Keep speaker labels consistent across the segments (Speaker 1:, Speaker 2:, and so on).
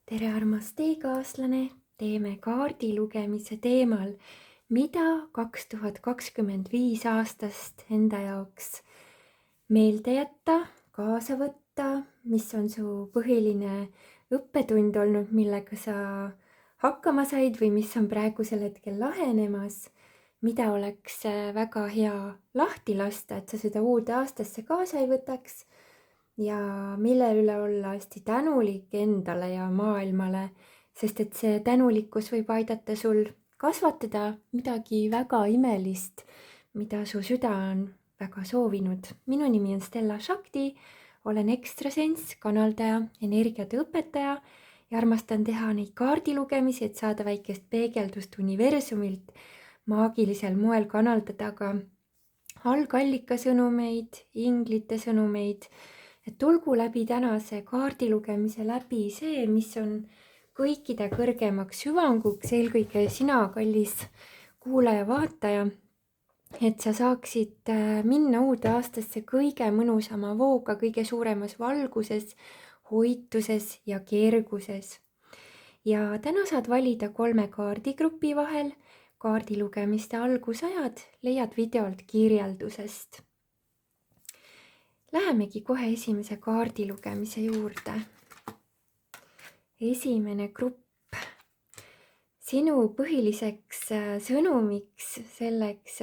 Speaker 1: tere, armas teekaaslane, teeme kaardi lugemise teemal, mida 2025 aastast enda jaoks meelde jätta, kaasa võtta, mis on su põhiline õppetund olnud, millega sa hakkama said või mis on praegusel hetkel lahenemas, mida oleks väga hea lahti lasta, et sa seda uude aastasse kaasa ei võtaks ja mille üle olla hästi tänulik endale ja maailmale, sest et see tänulikkus võib aidata sul kasvatada midagi väga imelist, mida su süda on väga soovinud. Minu nimi on Stella Shakti, olen ekstrasens, kanaldaja, energiate õpetaja ja armastan teha neid kaardilugemisi, et saada väikest peegeldust universumilt, maagilisel moel kanaldada ka algallika sõnumeid, inglite sõnumeid, et tulgu läbi tänase kaardilugemise läbi see, mis on kõikide kõrgemaks hüvanguks, eelkõige sina, kallis kuulaja-vaataja, et sa saaksid minna uude aastasse kõige mõnusama vooga, kõige suuremas valguses, hoituses ja kerguses. Ja täna saad valida 3 kaardigrupi vahel. Kaardilugemiste algusajad leiad videolt kirjeldusest. Lähemegi kohe esimese kaardilugemise juurde. Esimene grupp. Sinu põhiliseks sõnumiks selleks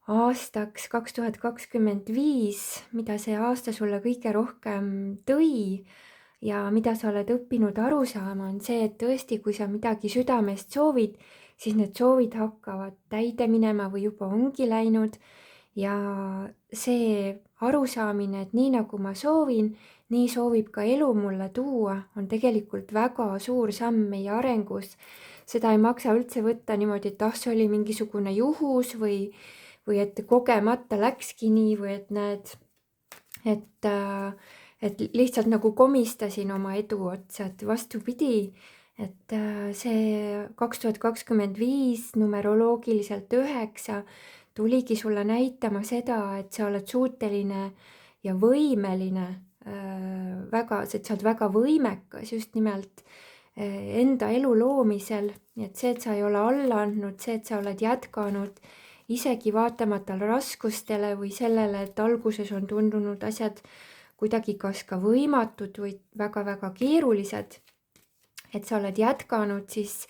Speaker 1: aastaks 2025, mida see aasta sulle kõige rohkem tõi ja mida sa oled õppinud aru saama, on see, et tõesti, kui sa midagi südamest soovid, siis need soovid hakkavad täide minema või juba ongi läinud. Ja see arusaamine, et nii nagu ma soovin, nii soovib ka elu mulle tuua, on tegelikult väga suur samm meie arengus. Seda ei maksa üldse võtta niimoodi, et see oli mingisugune juhus või et kogemata läkski nii või et näed, et lihtsalt nagu komistasin oma edu otsa, et vastupidi, et see 2025 numeroloogiliselt 9 tuligi sulle näitama seda, et sa oled suuteline ja võimeline et sa oled väga võimekas just nimelt enda elu loomisel, et see, et sa ei ole alla andnud, see, et sa oled jätkanud isegi vaatamata raskustele või sellele, et alguses on tundunud asjad kuidagi kas ka võimatud või väga-väga keerulised, et sa oled jätkanud, siis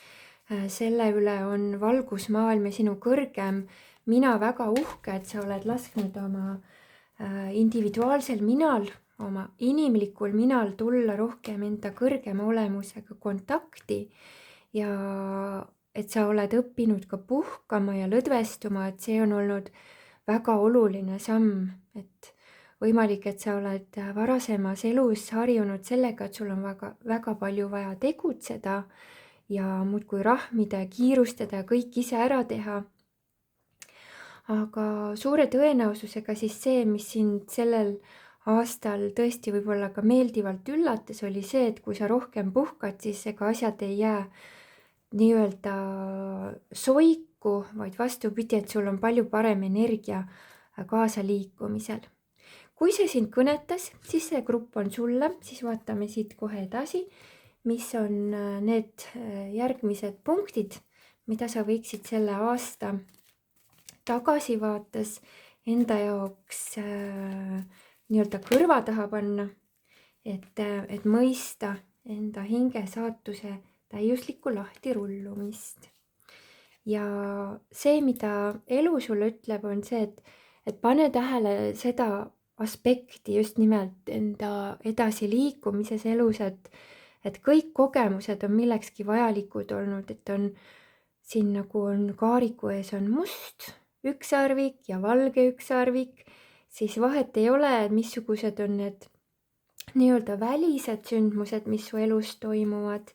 Speaker 1: selle üle on valgusmaailm ja sinu kõrgem mina väga uhke, et sa oled lasknud oma individuaalsel minal, oma inimlikul minal tulla rohkem enda kõrgema olemusega kontakti ja et sa oled õppinud ka puhkama ja lõdvestuma, et see on olnud väga oluline samm, et võimalik, et sa oled varasemas elus harjunud sellega, et sul on väga palju vaja tegutseda ja muudkui rahmida ja kiirustada ja kõik ise ära teha. Aga suure tõenäosusega siis see, mis sind sellel aastal tõesti võib-olla ka meeldivalt üllatas, oli see, et kui sa rohkem puhkad, siis ega asjad ei jää nii-öelda soiku, vaid vastupidi, et sul on palju parem energia kaasaliikumisel. Kui see sind kõnetas, siis see grupp on sulle, siis vaatame siit kohe edasi, mis on need järgmised punktid, mida sa võiksid selle aasta tagasivaates enda jaoks nii-öelda kõrva taha panna, et mõista enda hinge saatuse täiuslikku lahtirullumist. Ja see, mida elu sulle ütleb, on see, et pane tähele seda aspekti just nimelt enda edasiliikumises elus, et kõik kogemused on millekski vajalikud olnud, et on siin nagu on kaariku ees on must ükssarvik ja valge ükssarvik, siis vahet ei ole, missugused on need nii-öelda välised sündmused, mis su elus toimuvad.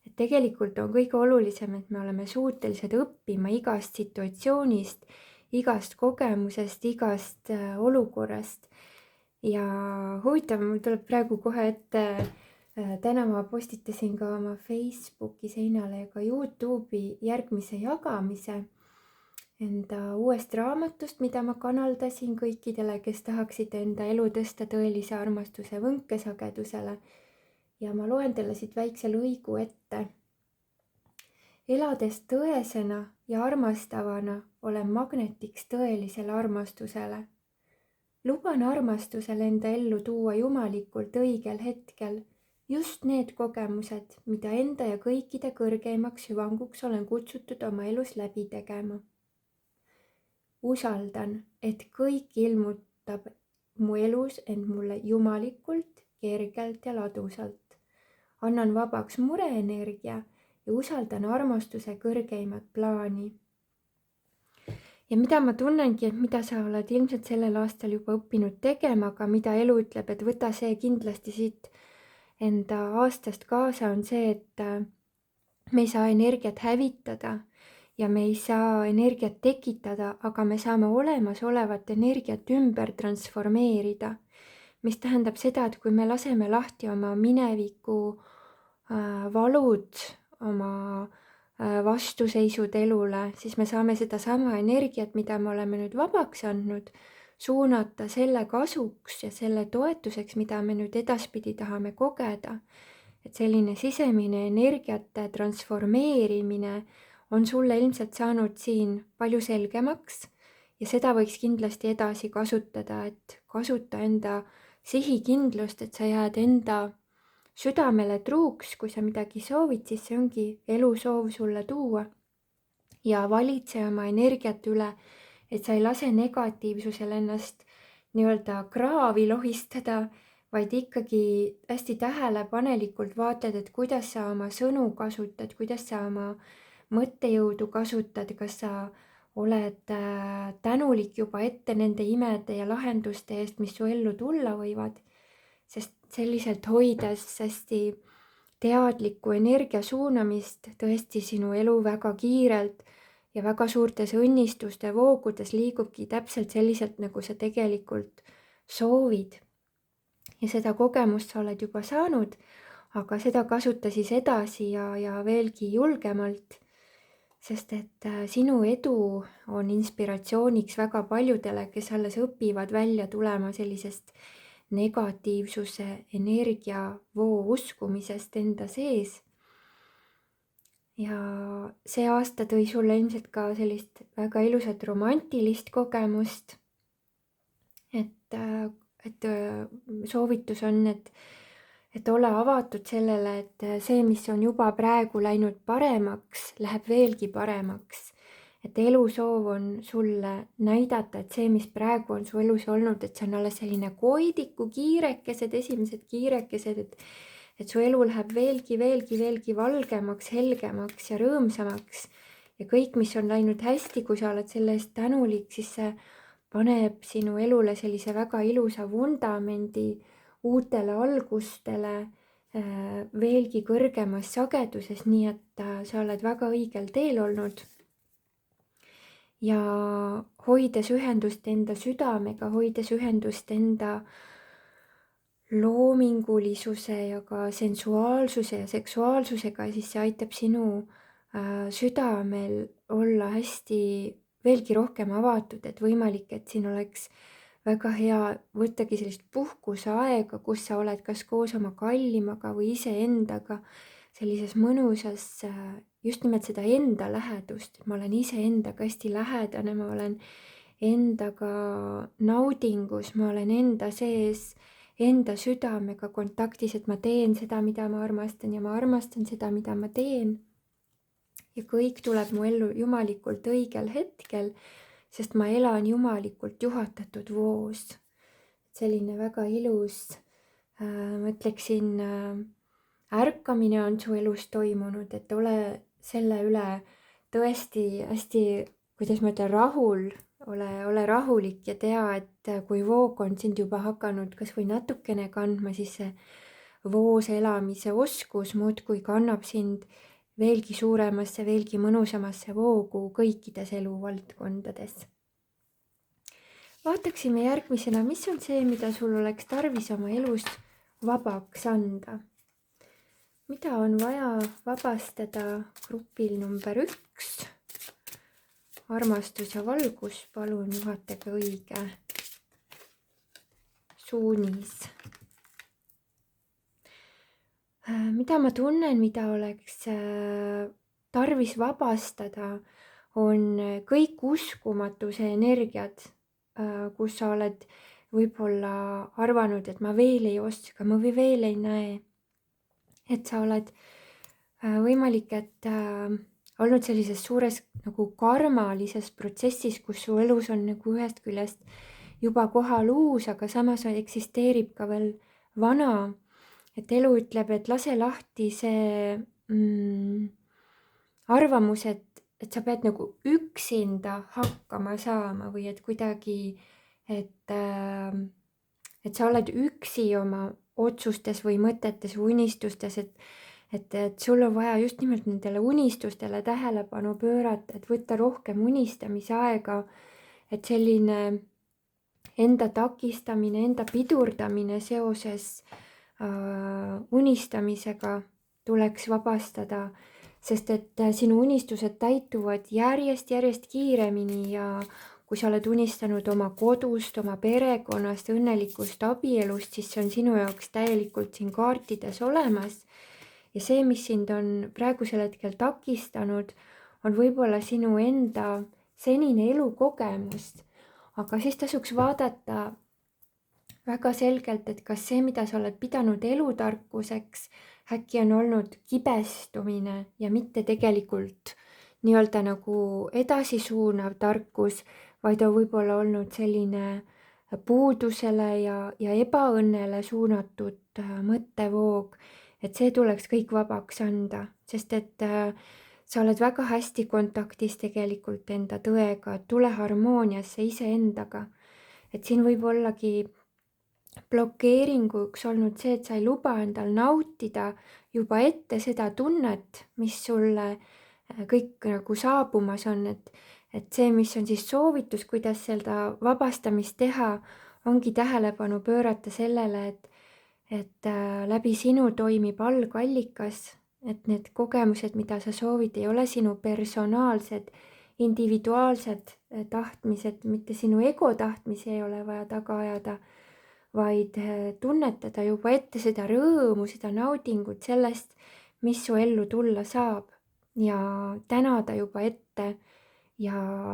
Speaker 1: Et tegelikult on kõige olulisem, et me oleme suutelised õppima igast situatsioonist, igast kogemusest, igast olukorrast. Ja huvitav, mul tuleb praegu kohe ette, täna ma postitasin ka oma Facebooki seinale ja ka YouTube'i järgmise jagamise enda uuest raamatust, mida ma kanaldasin kõikidele, kes tahaksid enda elu tõsta tõelise armastuse võnkesagedusele. ja ma loen talle siit väikse lõigu ette. Elades tõesena ja armastavana olen magnetiks tõelisele armastusele. Luban armastusel enda ellu tuua jumalikult õigel hetkel just need kogemused, mida enda ja kõikide kõrgeimaks hüvanguks olen kutsutud oma elus läbi tegema. Usaldan, et kõik ilmutab mu elus end mulle jumalikult, kergelt ja ladusalt. Annan vabaks mureenergia ja usaldan armastuse kõrgeimat plaani. Ja mida ma tunnengi, et mida sa oled ilmselt sellel aastal juba õppinud tegema, aga mida elu ütleb, et võta see kindlasti siit enda aastast kaasa, on see, et me ei saa energiat hävitada ja me ei saa energiat tekitada, aga me saame olemasolevat energiat ümber transformeerida, mis tähendab seda, et kui me laseme lahti oma mineviku valud, oma vastuseisud elule, siis me saame sedasama energiat, mida me oleme nüüd vabaks andnud, suunata selle kasuks ja selle toetuseks, mida me nüüd edaspidi tahame kogeda. Et selline sisemine energiate transformeerimine on sulle ilmselt saanud siin palju selgemaks ja seda võiks kindlasti edasi kasutada, et kasuta enda sihikindlust, et sa jääd enda südamele truuks, kui sa midagi soovid, siis see ongi elusoov sulle tuua ja valitse oma energiat üle, et sa ei lase negatiivsusel ennast nii-öelda kraavi lohistada, vaid ikkagi hästi tähelepanelikult vaatad, et kuidas sa oma sõnu kasutad, kuidas sa oma mõttejõudu kasutad, kas sa oled tänulik juba ette nende imede ja lahenduste eest, mis su ellu tulla võivad, sest selliselt hoides hästi teadlikku energia suunamist tõesti sinu elu väga kiirelt ja väga suurtes õnnistuste voogudes liigubki täpselt selliselt, nagu sa tegelikult soovid. Ja seda kogemust sa oled juba saanud, aga seda kasuta siis edasi ja veelgi julgemalt, sest et sinu edu on inspiratsiooniks väga paljudele, kes alles õpivad välja tulema sellisest negatiivsuse energiavoo uskumisest enda sees. Ja see aasta tõi sulle ilmselt ka sellist väga ilusat romantilist kogemust. Et soovitus on, et ole avatud sellele, et see, mis on juba praegu läinud paremaks, läheb veelgi paremaks. Et elusoov on sulle näidata, et see, mis praegu on su elus olnud, et see on alles selline koidiku kiirekesed, esimesed kiirekesed, et su elu läheb veelgi valgemaks, helgemaks ja rõõmsamaks. Ja kõik, mis on läinud hästi, kui sa oled selle eest tänulik, siis see paneb sinu elule sellise väga ilusa vundamendi uutele algustele veelgi kõrgemas sageduses, nii et sa oled väga õigel teel olnud. Ja hoides ühendust enda südamega, hoides ühendust enda loomingulisuse ja ka sensuaalsuse ja seksuaalsusega, siis see aitab sinu südamel olla hästi veelgi rohkem avatud, et võimalik, et siin oleks väga hea võttagi sellist puhkuseaega, kus sa oled kas koos oma kallimaga või iseendaga sellises mõnusas just nimelt seda enda lähedust, ma olen iseendaga hästi lähedane, ma olen endaga naudingus, ma olen enda sees, enda südamega kontaktis, et ma teen seda, mida ma armastan ja ma armastan seda, mida ma teen. Ja kõik tuleb mu ellu jumalikult õigel hetkel, sest ma elan jumalikult juhatatud voos. Selline väga ilus, ma ütleksin, ärkamine on su elus toimunud, et ole selle üle tõesti hästi, kuidas ma ütlen, rahul, ole rahulik ja tea, et kui voog on sind juba hakanud kas või natukene kandma, siis see voos elamise oskus muudkui kannab sind veelgi suuremasse, veelgi mõnusamasse voogu kõikides eluvaldkondades. Vaataksime järgmisena, mis on see, mida sul oleks tarvis oma elus vabaks anda. Mida on vaja vabastada grupil number 1? Armastus ja valgus, palun juhatage õige suunis. mida ma tunnen, mida oleks tarvis vabastada, on kõik uskumatuse energiad, kus sa oled võib-olla arvanud, et ma veel ei oska, ma veel ei näe. Et sa oled võimalik, et olnud sellises suures nagu karmalises protsessis, kus su elus on nagu ühest küljest juba kohal uus, aga samas eksisteerib ka veel vana. Et elu ütleb, et lase lahti see arvamus, et sa pead nagu üksinda hakkama saama või et kuidagi, et sa oled üksi oma otsustes või mõtetes või unistustes, et sul on vaja just nimelt nendele unistustele tähelepanu pöörata, et võtta rohkem unistamise aega, et selline enda takistamine, enda pidurdamine seoses unistamisega tuleks vabastada, sest et sinu unistused täituvad järjest kiiremini ja kui sa oled unistanud oma kodust, oma perekonnast, õnnelikust abielust, siis see on sinu jaoks täielikult siin kaartides olemas. Ja see, mis sind on praegusel hetkel takistanud, on võib-olla sinu enda senine elukogemus, aga siis tasuks vaadata väga selgelt, et kas see, mida sa oled pidanud elutarkuseks, äkki on olnud kibestumine ja mitte tegelikult nii-öelda nagu edasisuunav tarkus, vaid on võib-olla olnud selline puudusele ja ebaõnnele suunatud mõttevoog, et see tuleks kõik vabaks anda, sest et sa oled väga hästi kontaktis tegelikult enda tõega, tule harmooniasse iseendaga. Et siin võib ollagi blokeeringuks olnud see, et sa ei luba endal nautida juba ette seda tunnet, mis sulle kõik nagu saabumas on, et see, mis on siis soovitus, kuidas seda vabastamist teha, ongi tähelepanu pöörata sellele, et läbi sinu toimib algallikas, et need kogemused, mida sa soovid, ei ole sinu personaalsed, individuaalsed tahtmised, mitte sinu ego tahtmisi ei ole vaja taga ajada, vaid tunnetada juba ette seda rõõmu, seda naudingut sellest, mis su ellu tulla saab ja tänada juba ette ja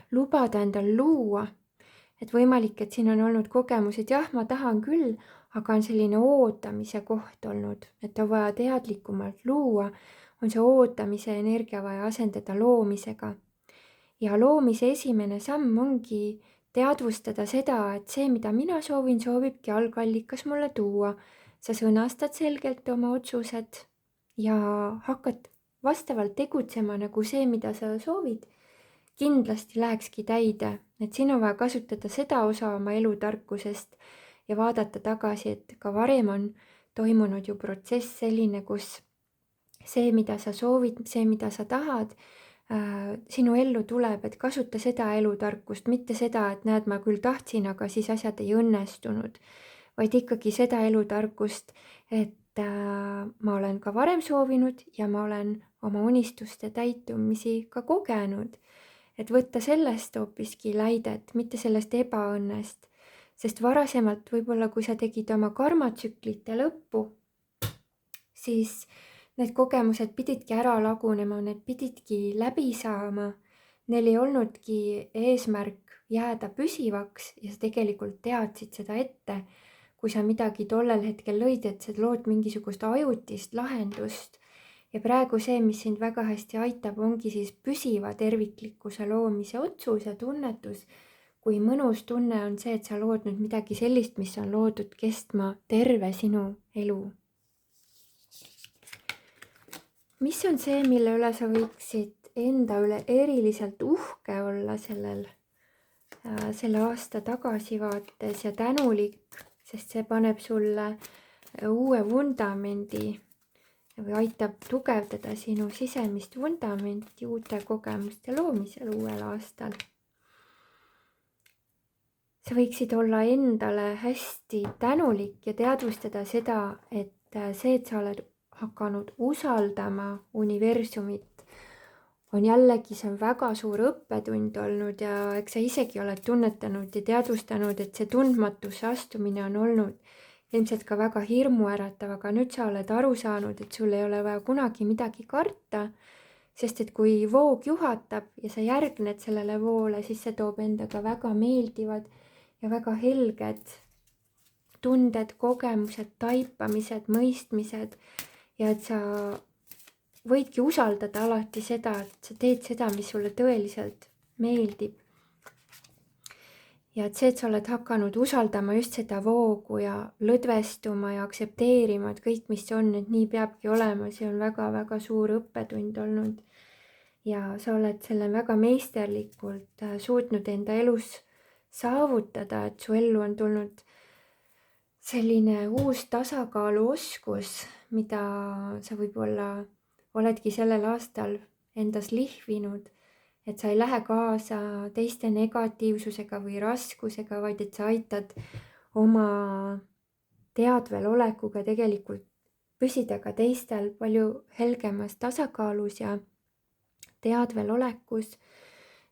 Speaker 1: lubada endal luua. Et võimalik, et siin on olnud kogemus, et jah, ma tahan küll, aga on selline ootamise koht olnud, et on vaja teadlikumalt luua, on see ootamise energia vaja asendada loomisega. Ja loomise esimene samm ongi teadvustada seda, et see, mida mina soovin, soovibki algallikas mulle tuua. Sa sõnastad selgelt oma otsused ja hakkad vastavalt tegutsema nagu see, mida sa soovid, kindlasti lähekski täide, et siin on vaja kasutada seda osa oma elutarkusest ja vaadata tagasi, et ka varem on toimunud ju protsess selline, kus see, mida sa soovid, see, mida sa tahad, sinu ellu tuleb, et kasuta seda elutarkust, mitte seda, et näed, ma küll tahtsin, aga siis asjad ei õnnestunud, vaid ikkagi seda elutarkust, et ma olen ka varem soovinud ja ma olen oma unistuste täitumisi ka kogenud. Et võtta sellest hoopiski läidet, mitte sellest ebaõnnest, sest varasemalt võib-olla, kui sa tegid oma karmatsüklite lõppu, siis need kogemused pididki ära lagunema, need pididki läbi saama. Neil ei olnudki eesmärk jääda püsivaks ja sa tegelikult teadsid seda ette, kui sa midagi tollel hetkel lõid, et sa lood mingisugust ajutist lahendust. Ja praegu see, mis sind väga hästi aitab, ongi siis püsiva terviklikkuse loomise otsus ja tunnetus, kui mõnus tunne on see, et sa lood nüüd midagi sellist, mis on loodud kestma terve sinu elu. Mis on see, mille üle sa võiksid enda üle eriliselt uhke olla selle aasta tagasivaates ja tänulik, sest see paneb sulle uue vundamendi või aitab tugevdada sinu sisemist vundamenti uute kogemuste loomisel uuel aastal. Sa võiksid olla endale hästi tänulik ja teadvustada seda, et see, et sa oled hakanud usaldama universumit, on jällegi, see on väga suur õppetund olnud ja eks sa isegi oled tunnetanud ja teadvustanud, et see tundmatusse astumine on olnud ilmselt ka väga hirmuäratav, aga nüüd sa oled aru saanud, et sul ei ole vaja kunagi midagi karta, sest et kui voog juhatab ja sa järgned sellele voole, siis see toob endaga väga meeldivad ja väga helged tunded, kogemused, taipamised, mõistmised ja et sa võidki usaldada alati seda, et sa teed seda, mis sulle tõeliselt meeldib. Ja et see, et sa oled hakanud usaldama just seda voogu ja lõdvestuma ja aktsepteerima, et kõik, mis on, et nii peabki olema, see on väga-väga suur õppetund olnud. Ja sa oled selle väga meisterlikult suutnud enda elus saavutada, et su ellu on tulnud selline uus tasakaaluoskus, mida sa võib-olla oledki sellel aastal endas lihvinud, et sa ei lähe kaasa teiste negatiivsusega või raskusega, vaid et sa aitad oma teadvel olekuga tegelikult püsida ka teistel palju helgemas tasakaalus ja teadvel olekus.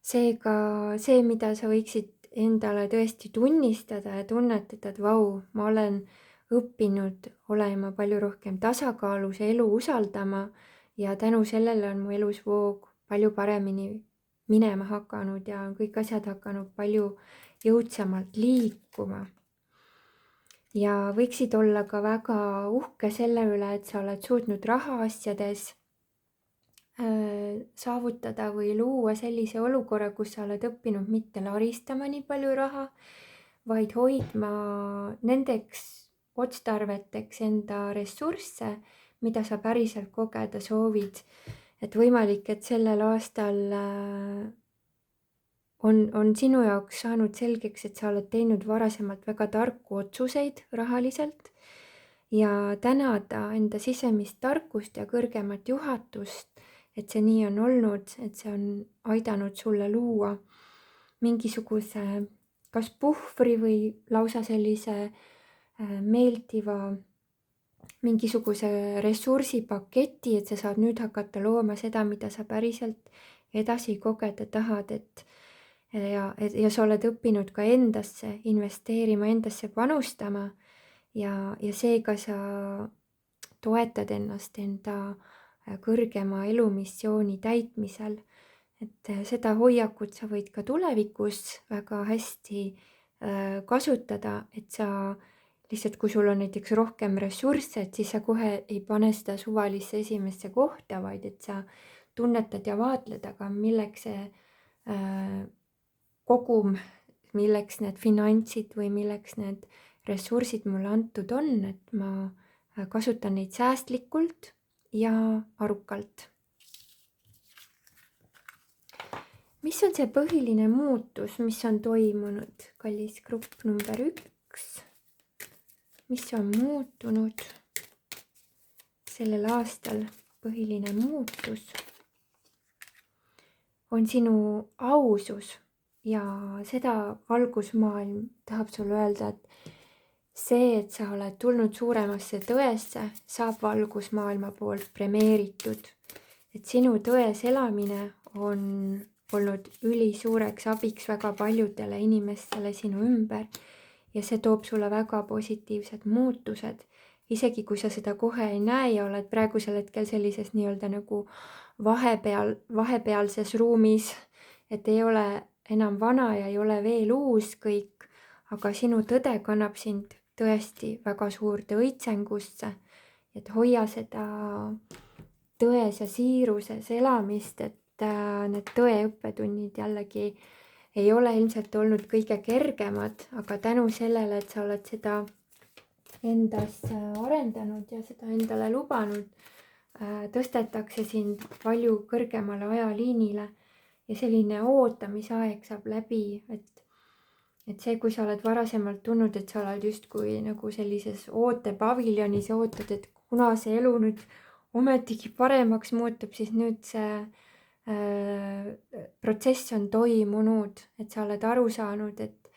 Speaker 1: Seega see, mida sa võiksid endale tõesti tunnistada ja tunnetada, et vau, ma olen õppinud olema palju rohkem tasakaalus ja elu usaldama ja tänu sellele on mu elus voog palju paremini minema hakanud ja on kõik asjad hakanud palju jõudsamalt liikuma. Ja võiksid olla ka väga uhke selle üle, et sa oled suutnud rahaasjades saavutada või luua sellise olukorra, kus sa oled õppinud mitte laristama nii palju raha, vaid hoidma nendeks otstarveteks enda ressursse, mida sa päriselt kogeda soovid. Et võimalik, et sellel aastal on sinu jaoks saanud selgeks, et sa oled teinud varasemalt väga tarku otsuseid rahaliselt ja tänada enda sisemist tarkust ja kõrgemat juhatust, et see nii on olnud, et see on aidanud sulle luua mingisuguse kas puhvri või lausa sellise meeldiva mingisuguse ressursipaketi, et sa saad nüüd hakata looma seda, mida sa päriselt edasi kogeda tahad, ja sa oled õppinud ka endasse investeerima, endasse panustama ja seega sa toetad ennast enda kõrgema elumissiooni täitmisel. Et seda hoiakut sa võid ka tulevikus väga hästi kasutada, et sa lihtsalt, kui sul on näiteks rohkem ressursse, et siis sa kohe ei pane seda suvalisse esimesse kohta, vaid et sa tunnetad ja vaatled, aga milleks see kogum, milleks need finantsid või milleks need ressursid mulle antud on, et ma kasutan neid säästlikult ja arukalt. Mis on see põhiline muutus, mis on toimunud, kallis grupp number 1? Mis on muutunud sellel aastal? Põhiline muutus on sinu ausus ja seda valgusmaailm tahab sulle öelda, et see, et sa oled tulnud suuremasse tõesse, saab valgusmaailma poolt premeeritud. Et sinu tões elamine on olnud ülisuureks abiks väga paljudele inimestele sinu ümber ja see toob sulle väga positiivsed muutused. Isegi kui sa seda kohe ei näe ja oled praegusel hetkel sellises nii-öelda nagu vahepealses ruumis, et ei ole enam vana ja ei ole veel uus kõik, aga sinu tõde kannab sind tõesti väga suurde õitsengusse, et hoia seda tões ja siiruses elamist, et need tõeõppetunnid jällegi ei ole ilmselt olnud kõige kergemad, aga tänu sellele, et sa oled seda endas arendanud ja seda endale lubanud, tõstetakse sind palju kõrgemale ajaliinile ja selline ootamisaeg saab läbi, et see, kui sa oled varasemalt tundnud, et sa oled justkui nagu sellises ootepaviljonis ja ootad, et kuna see elu nüüd ometigi paremaks muutub, siis nüüd see protsess on toimunud, et sa oled aru saanud, et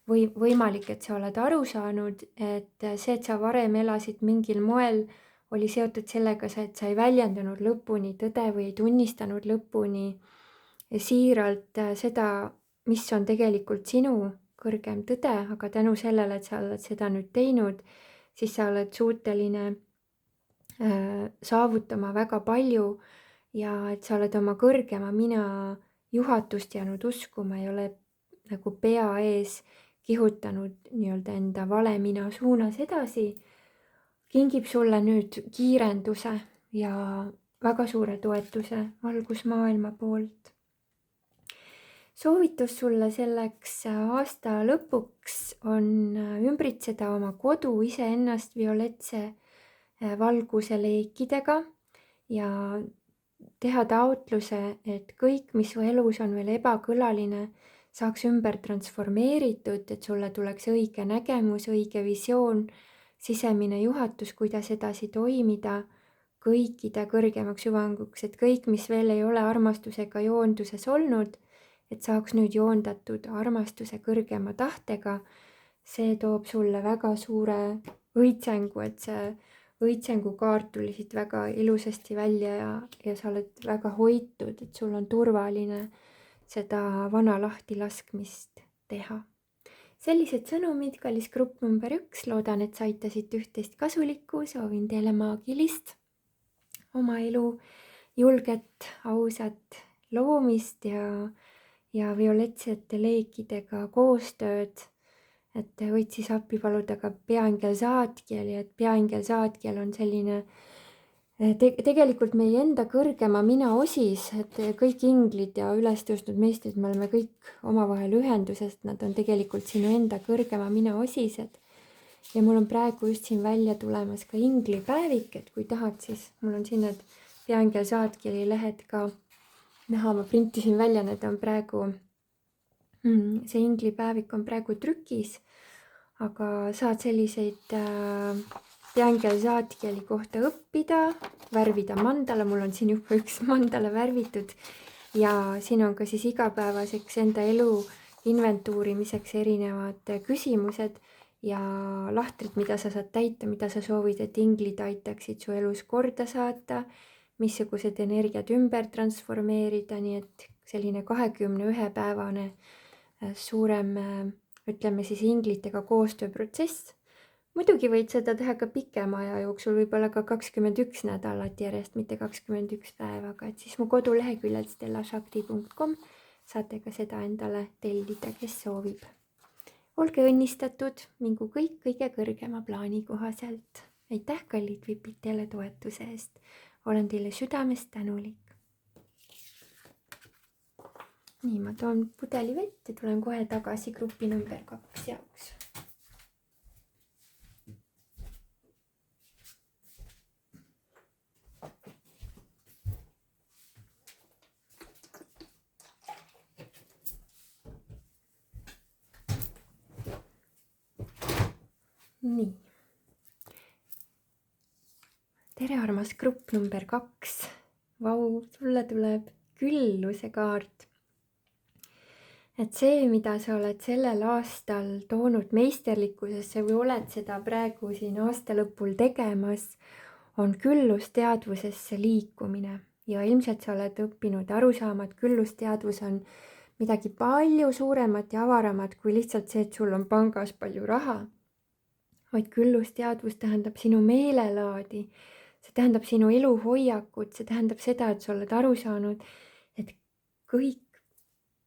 Speaker 1: võimalik, et sa oled aru saanud, et see, et sa varem elasid mingil moel, oli seotud sellega, et sa ei väljendanud lõpuni tõde või ei tunnistanud lõpuni siiralt seda, mis on tegelikult sinu kõrgem tõde, aga tänu sellele, et sa oled seda nüüd teinud, siis sa oled suuteline saavutama väga palju ja et sa oled oma kõrgema mina juhatust jäänud uskuma, ei ole nagu pea ees kihutanud nii-öelda enda vale mina suunas edasi, kingib sulle nüüd kiirenduse ja väga suure toetuse valgusmaailma poolt. Soovitus sulle selleks aasta lõpuks on ümbritseda oma kodu iseennast violetse valguse leekidega ja teha taotluse, et kõik, mis su elus on veel ebakõlaline, saaks ümber transformeeritud, et sulle tuleks õige nägemus, õige visioon, sisemine juhatus, kuidas edasi toimida, kõikide kõrgemaks hüvanguks, et kõik, mis veel ei ole armastusega joonduses olnud, et saaks nüüd joondatud armastuse kõrgema tahtega. See toob sulle väga suure õitsengu, et see õitsengukaart tuli siit väga ilusasti välja ja sa oled väga hoitud, et sul on turvaline seda vana lahtilaskmist teha. Sellised sõnumid, kallis grupp number 1, loodan, et sa aitasid üht-teist kasulikku, soovin teile maagilist oma elu, julget, ausat loomist ja violetsete leekidega koostööd, et võid siis appi paluda ka peaingel Saatkieli, et peaingel Saatkiel on selline tegelikult meie enda kõrgema mina osis, et kõik inglid ja üles tõusnud meistrid, me oleme kõik omavahel ühenduses, nad on tegelikult sinu enda kõrgema mina osised. Ja mul on praegu just siin välja tulemas ka inglipäevik, et kui tahad, siis mul on siin need peaingel Saatkieli lehed ka näha, ma printisin välja, need on praegu, see inglipäevik on praegu trükis, aga saad selliseid peaingel Saatkieli kohta õppida, värvida mandala, mul on siin juba üks mandala värvitud ja siin on ka siis igapäevaseks enda elu inventuurimiseks erinevad küsimused ja lahtrid, mida sa saad täita, mida sa soovid, et inglid aitaksid su elus korda saata, missugused energiat ümber transformeerida, nii et selline 21-päevane suurem, ütleme siis inglitega koostööprotsess. Muidugi võid seda teha ka pikema aja jooksul, võib-olla ka 21 nädalat järjest, mitte 21 päeva, aga et siis mu koduleheküljel stellashakti.com saate ka seda endale tellida, kes soovib. Olge õnnistatud, mingu kõik kõige kõrgema plaani kohaselt. Aitäh, kallid vipid, teile toetuse eest. Olen teile südamest tänulik. Nii, ma toon pudeli vett ja tulen kohe tagasi grupi number 2 jaoks. Nii. Tere, armas grupp number 2. Vau, sulle tuleb külluse kaart. Et see, mida sa oled sellel aastal toonud meisterlikkusesse või oled seda praegu siin aasta lõpul tegemas, on küllusteadvusesse liikumine. Ja ilmselt sa oled õppinud aru saama, et küllusteadvus on midagi palju suuremat ja avaramat kui lihtsalt see, et sul on pangas palju raha. Vaid küllusteadvus tähendab sinu meelelaadi, see tähendab sinu eluhoiakut, see tähendab seda, et sa oled aru saanud, et kõik,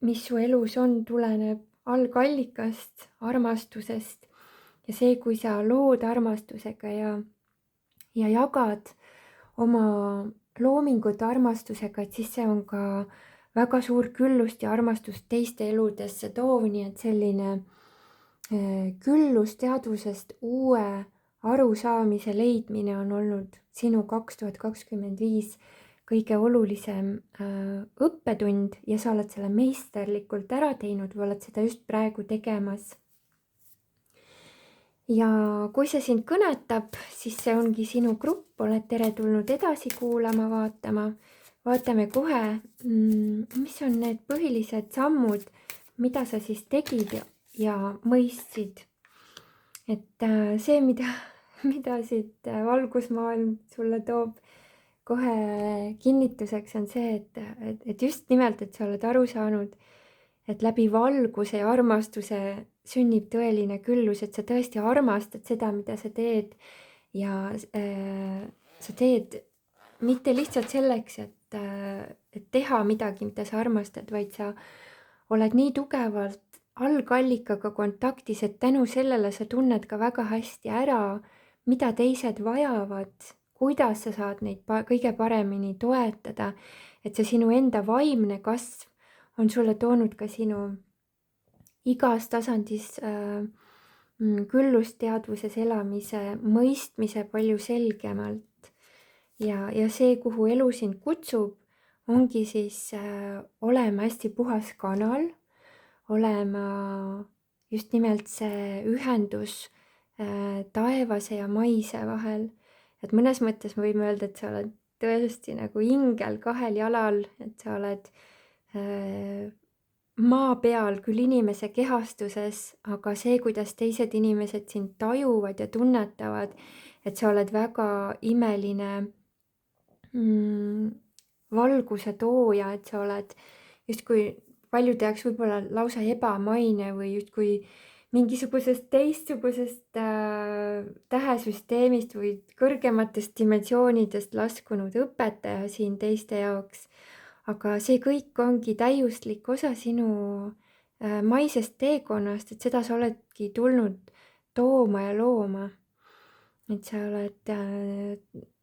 Speaker 1: mis su elus on, tuleneb algallikast, armastusest ja see, kui sa lood armastusega ja jagad oma loomingut armastusega, et siis see on ka väga suur küllust ja armastust teiste eludesse toov, nii et selline küllusteadvusest uue arusaamise leidmine on olnud sinu 2025 kõige olulisem õppetund ja sa oled selle meisterlikult ära teinud või oled seda just praegu tegemas. Ja kui see sind kõnetab, siis see ongi sinu grupp, oled teretulnud edasi kuulama, vaatama. Vaatame kohe, mis on need põhilised sammud, mida sa siis tegid ja mõistsid. Et see, mida siit valgusmaailm sulle toob kohe kinnituseks, on see, et just nimelt, et sa oled aru saanud, et läbi valguse ja armastuse sünnib tõeline küllus, et sa tõesti armastad seda, mida sa teed ja sa teed mitte lihtsalt selleks, et teha midagi, mida sa armastad, vaid sa oled nii tugevalt algallikaga kontaktis, et tänu sellele sa tunned ka väga hästi ära, mida teised vajavad, kuidas sa saad neid kõige paremini toetada, et see sinu enda vaimne kasv on sulle toonud ka sinu igas tasandis küllusteadvuses elamise, mõistmise palju selgemalt. Ja see, kuhu elu sind kutsub, ongi siis olema hästi puhas kanal, olema just nimelt see ühendus taevase ja maise vahel. Et mõnes mõttes me võime öelda, et sa oled tõesti nagu ingel kahel jalal, et sa oled maa peal küll inimese kehastuses, aga see, kuidas teised inimesed sind tajuvad ja tunnetavad, et sa oled väga imeline valguse tooja, et sa oled justkui paljude jaoks võib-olla lausa ebamaine või justkui mingisugusest teistsugusest tähesüsteemist või kõrgematest dimensioonidest laskunud õpetaja siin teiste jaoks. Aga see kõik ongi täiuslik osa sinu maisest teekonnast, et seda sa oledki tulnud tooma ja looma. Et sa oled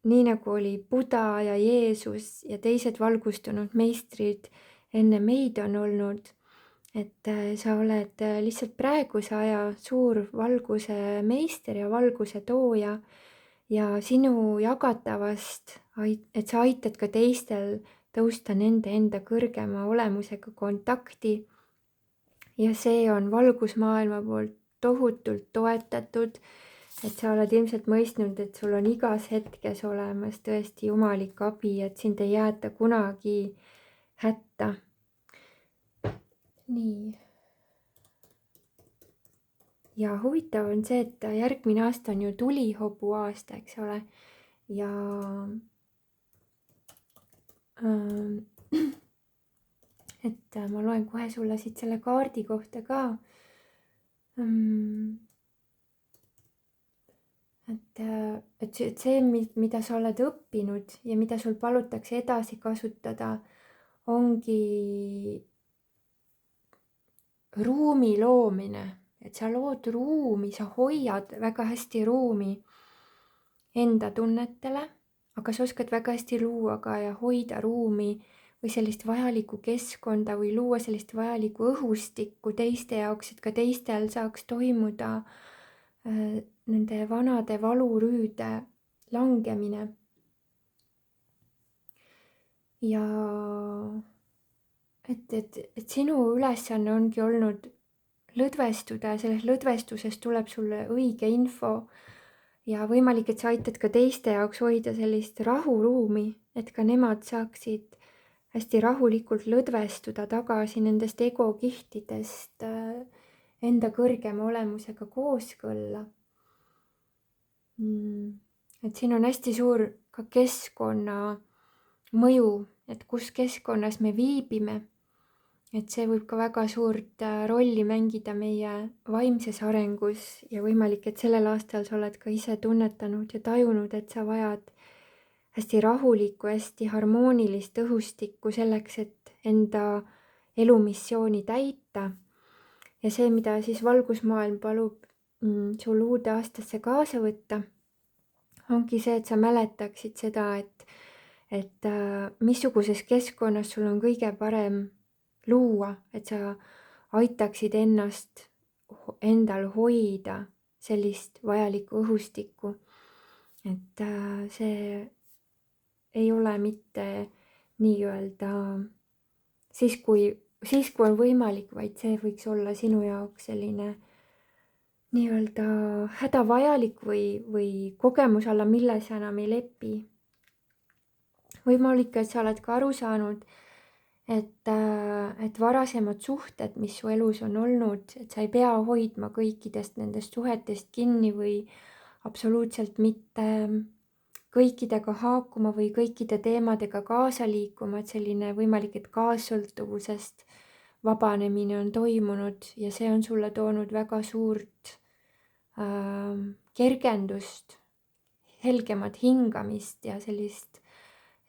Speaker 1: nii nagu oli Buda ja Jeesus ja teised valgustunud meistrid enne meid on olnud, et sa oled lihtsalt praeguse aja suur valguse meister ja valguse tooja ja sinu jagatavast, et sa aitad ka teistel tõusta nende enda kõrgema olemusega kontakti. Ja see on valgusmaailma poolt tohutult toetatud, et sa oled ilmselt mõistnud, et sul on igas hetkes olemas tõesti jumalik abi, et sind ei jäeta kunagi hätta. Nii. Ja huvitav on see, et järgmine aasta on ju tulihobu aasta, eks ole. Ja et ma loen kohe sulle siit selle kaardi kohta ka. Et see, mida sa oled õppinud ja mida sul palutakse edasi kasutada, ongi ruumi loomine. Et sa lood ruumi, sa hoiad väga hästi ruumi enda tunnetele, aga sa oskad väga hästi luua ka ja hoida ruumi või sellist vajalikku keskkonda või luua sellist vajalikku õhustikku teiste jaoks, et ka teistel saaks toimuda nende vanade valurüüde langemine. Ja et sinu ülesanne ongi olnud lõdvestuda ja sellest lõdvestusest tuleb sulle õige info ja võimalik, et sa aitad ka teiste jaoks hoida sellist rahuruumi, et ka nemad saaksid hästi rahulikult lõdvestuda tagasi nendest egokihtidest enda kõrgema olemusega kooskõlla. Et siin on hästi suur ka keskkonna mõju, et kus keskkonnas me viibime. Et see võib ka väga suurt rolli mängida meie vaimses arengus ja võimalik, et sellel aastal sa oled ka ise tunnetanud ja tajunud, et sa vajad hästi rahulikku, hästi harmoonilist õhustikku selleks, et enda elumissiooni täita. Ja see, mida siis valgusmaailm palub sul uude aastasse kaasa võtta, ongi see, et sa mäletaksid seda, et missuguses keskkonnas sul on kõige parem luua, et sa aitaksid endal hoida sellist vajalikku õhustikku. Et see ei ole mitte nii-öelda siis, kui on võimalik, vaid see võiks olla sinu jaoks selline nii-öelda hädavajalik või kogemus alla, milles sa enam ei lepi. Võimalik, et sa oled ka aru saanud, et varasemad suhted, mis su elus on olnud, et sa ei pea hoidma kõikidest nendest suhetest kinni või absoluutselt mitte kõikidega haakuma või kõikide teemadega kaasa liikuma, et selline võimalik, et kaassõltuvusest vabanemine on toimunud ja see on sulle toonud väga suurt kergendust, helgemat hingamist ja sellist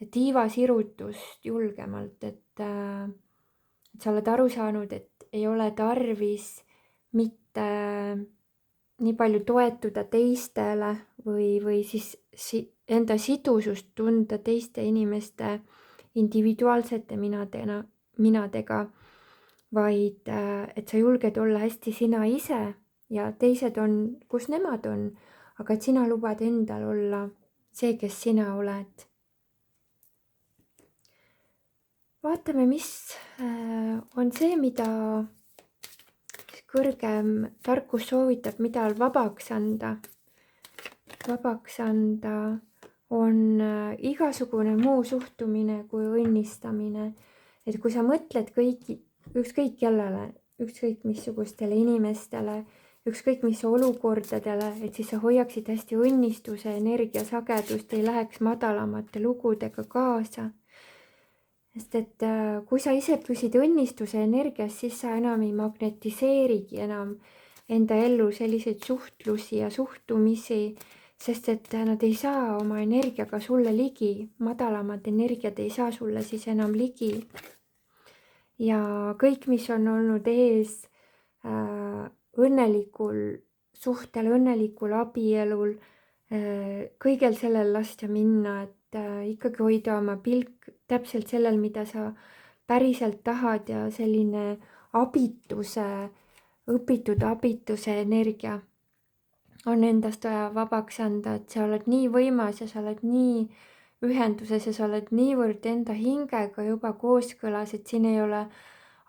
Speaker 1: tiivasirutust julgemalt, et sa oled aru saanud, et ei ole tarvis mitte nii palju toetuda teistele või siis enda sidusust tunda teiste inimeste individuaalsete minadega, vaid et sa julged olla hästi sina ise ja teised on, kus nemad on, aga et sina lubad endal olla see, kes sina oled. Vaatame, mis on see, mida kõrgem tarkus soovitab, mida vabaks anda. Vabaks anda on igasugune muu suhtumine kui õnnistamine. Et kui sa mõtled ükskõik kellele, ükskõik missugustele inimestele, ükskõik mis olukordadele, et siis sa hoiaksid hästi õnnistuse energiasagedust, ei läheks madalamate lugudega kaasa. Sest et kui sa ise püsid õnnistuse energias, siis sa enam ei magnetiseerigi enam enda ellu selliseid suhtlusi ja suhtumisi, sest et nad ei saa oma energiaga sulle ligi, madalamad energiat ei saa sulle siis enam ligi. Ja kõik, mis on olnud ees õnnelikul suhtel, õnnelikul abielul, kõigel sellel lasta minna, et ikkagi hoida oma pilk täpselt sellel, mida sa päriselt tahad ja selline õpitud abituse energia on endast vaja vabaks anda, et sa oled nii võimas ja sa oled nii ühenduses ja sa oled niivõrd enda hingega juba kooskõlas, et siin ei ole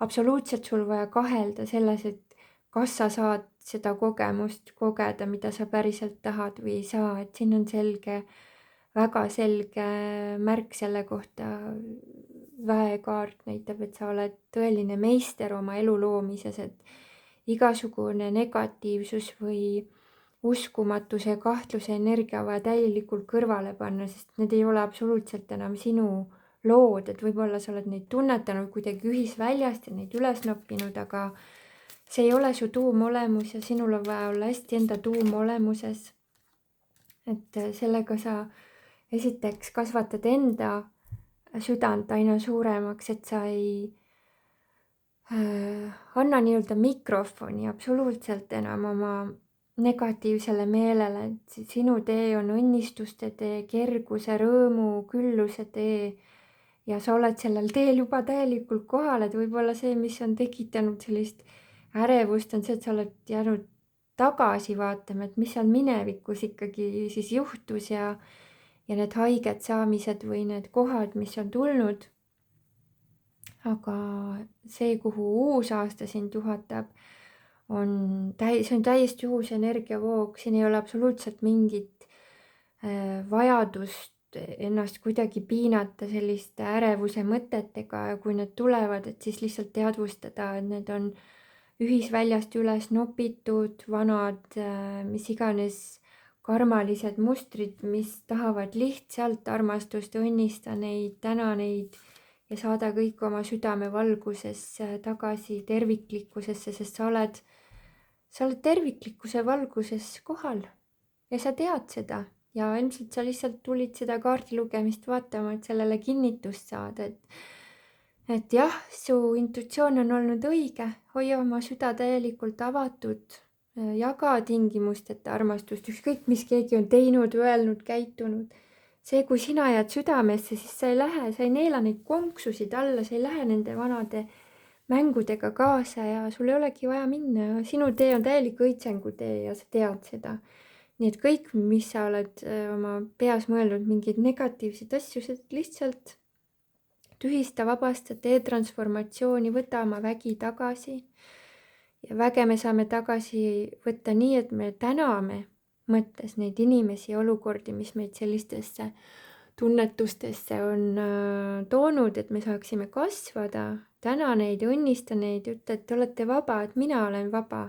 Speaker 1: absoluutselt sul vaja kahelda selles, et kas sa saad seda kogemust kogeda, mida sa päriselt tahad või ei saa, et siin on väga selge märk selle kohta. Väekaart näitab, et sa oled tõeline meister oma elu loomises, et igasugune negatiivsus või uskumatuse ja kahtluse energia vaja täielikult kõrvale panna, sest need ei ole absoluutselt enam sinu lood, et võib-olla sa oled neid tunnetanud kuidagi ühisväljast ja neid üles noppinud, aga see ei ole su tuumolemus ja sinul on vaja olla hästi enda tuumolemuses. Et sellega sa esiteks kasvatad enda südant aina suuremaks, et sa ei anna nii-öelda mikrofoni absoluutselt enam oma negatiivsele meelele, et sinu tee on õnnistuste tee, kerguse, rõõmu, külluse tee ja sa oled sellel teel juba täielikult kohal, et võib-olla see, mis on tekitanud sellist ärevust, on see, et sa oled jäänud tagasi vaatama, et mis seal minevikus ikkagi siis juhtus ja need haiged saamised või need kohad, mis on tulnud. Aga see, kuhu uus aasta sind juhatab, see on täiesti uus energiavoog, siin ei ole absoluutselt mingit vajadust ennast kuidagi piinata selliste ärevuse mõtetega ja kui need tulevad, et siis lihtsalt teadvustada, et need on ühisväljast üles nopitud, vanad, mis iganes karmalised mustrid, mis tahavad lihtsalt armastust, õnnista neid, täna neid ja saada kõik oma südame valgusesse tagasi terviklikkusesse, sest sa oled terviklikkuse valguses kohal ja sa tead seda ja ilmselt sa lihtsalt tulid seda kaardi lugemist vaatama, et sellele kinnitust saada, et jah, su intuitsioon on olnud õige, hoia oma süda täielikult avatud, jaga tingimusteta armastust, ükskõik mis keegi on teinud, öelnud, käitunud. See, kui sina jääd südamesse, siis sa ei neela neid konksusid alla, sa ei lähe nende vanade mängudega kaasa ja sul ei olegi vaja minna. Sinu tee on täielik õitsengu tee ja sa tead seda. Nii et kõik, mis sa oled oma peas mõelnud, mingeid negatiivseid asju, lihtsalt tühista, vabasta, tee transformatsiooni, võta oma vägi tagasi. Ja väge me saame tagasi võtta nii, et me täname mõttes neid inimesi ja olukordi, mis meid sellistesse tunnetustesse on toonud, et me saaksime kasvada. Täna neid, õnnista neid, ütle, et te olete vaba, et mina olen vaba.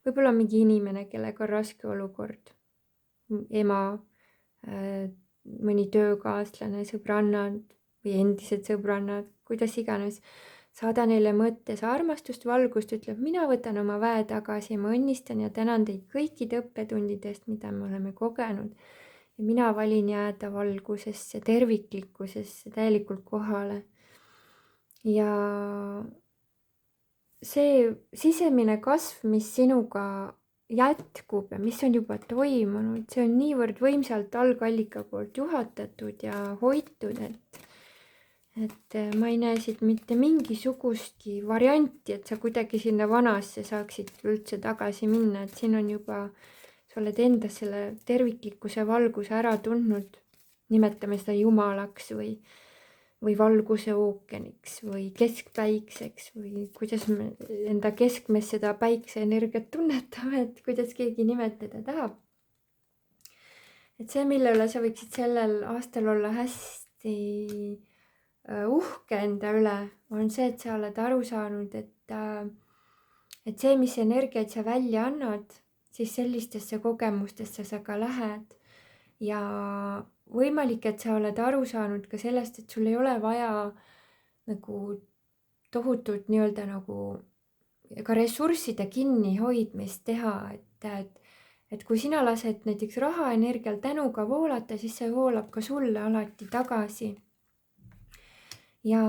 Speaker 1: Võib-olla mingi inimene, kellega on raske olukord. Ema, mõni töökaaslane, sõbrannad või endised sõbrannad, kuidas iganes. saada neile mõttes armastust, valgust, ütleb, mina võtan oma väe tagasi, ma õnnistan ja tänan teid kõikide õppetundidest, mida me oleme kogenud. Ja mina valin jääda valgusesse, terviklikkusesse, täielikult kohale. Ja see sisemine kasv, mis sinuga jätkub ja mis on juba toimunud, see on niivõrd võimsalt algallika poolt juhatatud ja hoitud, et ma ei näe siit mitte mingisugustki varianti, et sa kuidagi sinna vanasse saaksid üldse tagasi minna, et siin on juba, sa oled endas selle terviklikkuse valguse ära tundnud, nimetame seda jumalaks või valguse ookeaniks või keskpäikseks või kuidas me enda keskmes seda päikseenergiat tunnetame, et kuidas keegi nimetada tahab. Et see, mille üle sa võiksid sellel aastal olla hästi uhke enda üle, on see, et sa oled aru saanud, et see, mis energiaid sa välja annad, siis sellistesse kogemustesse sa ka lähed. Ja võimalik, et sa oled aru saanud ka sellest, et sul ei ole vaja nagu tohutult nii-öelda nagu ka ressursside kinnihoidmist teha, et kui sina lased näiteks rahaenergial tänuga voolata, siis see voolab ka sulle alati tagasi. Ja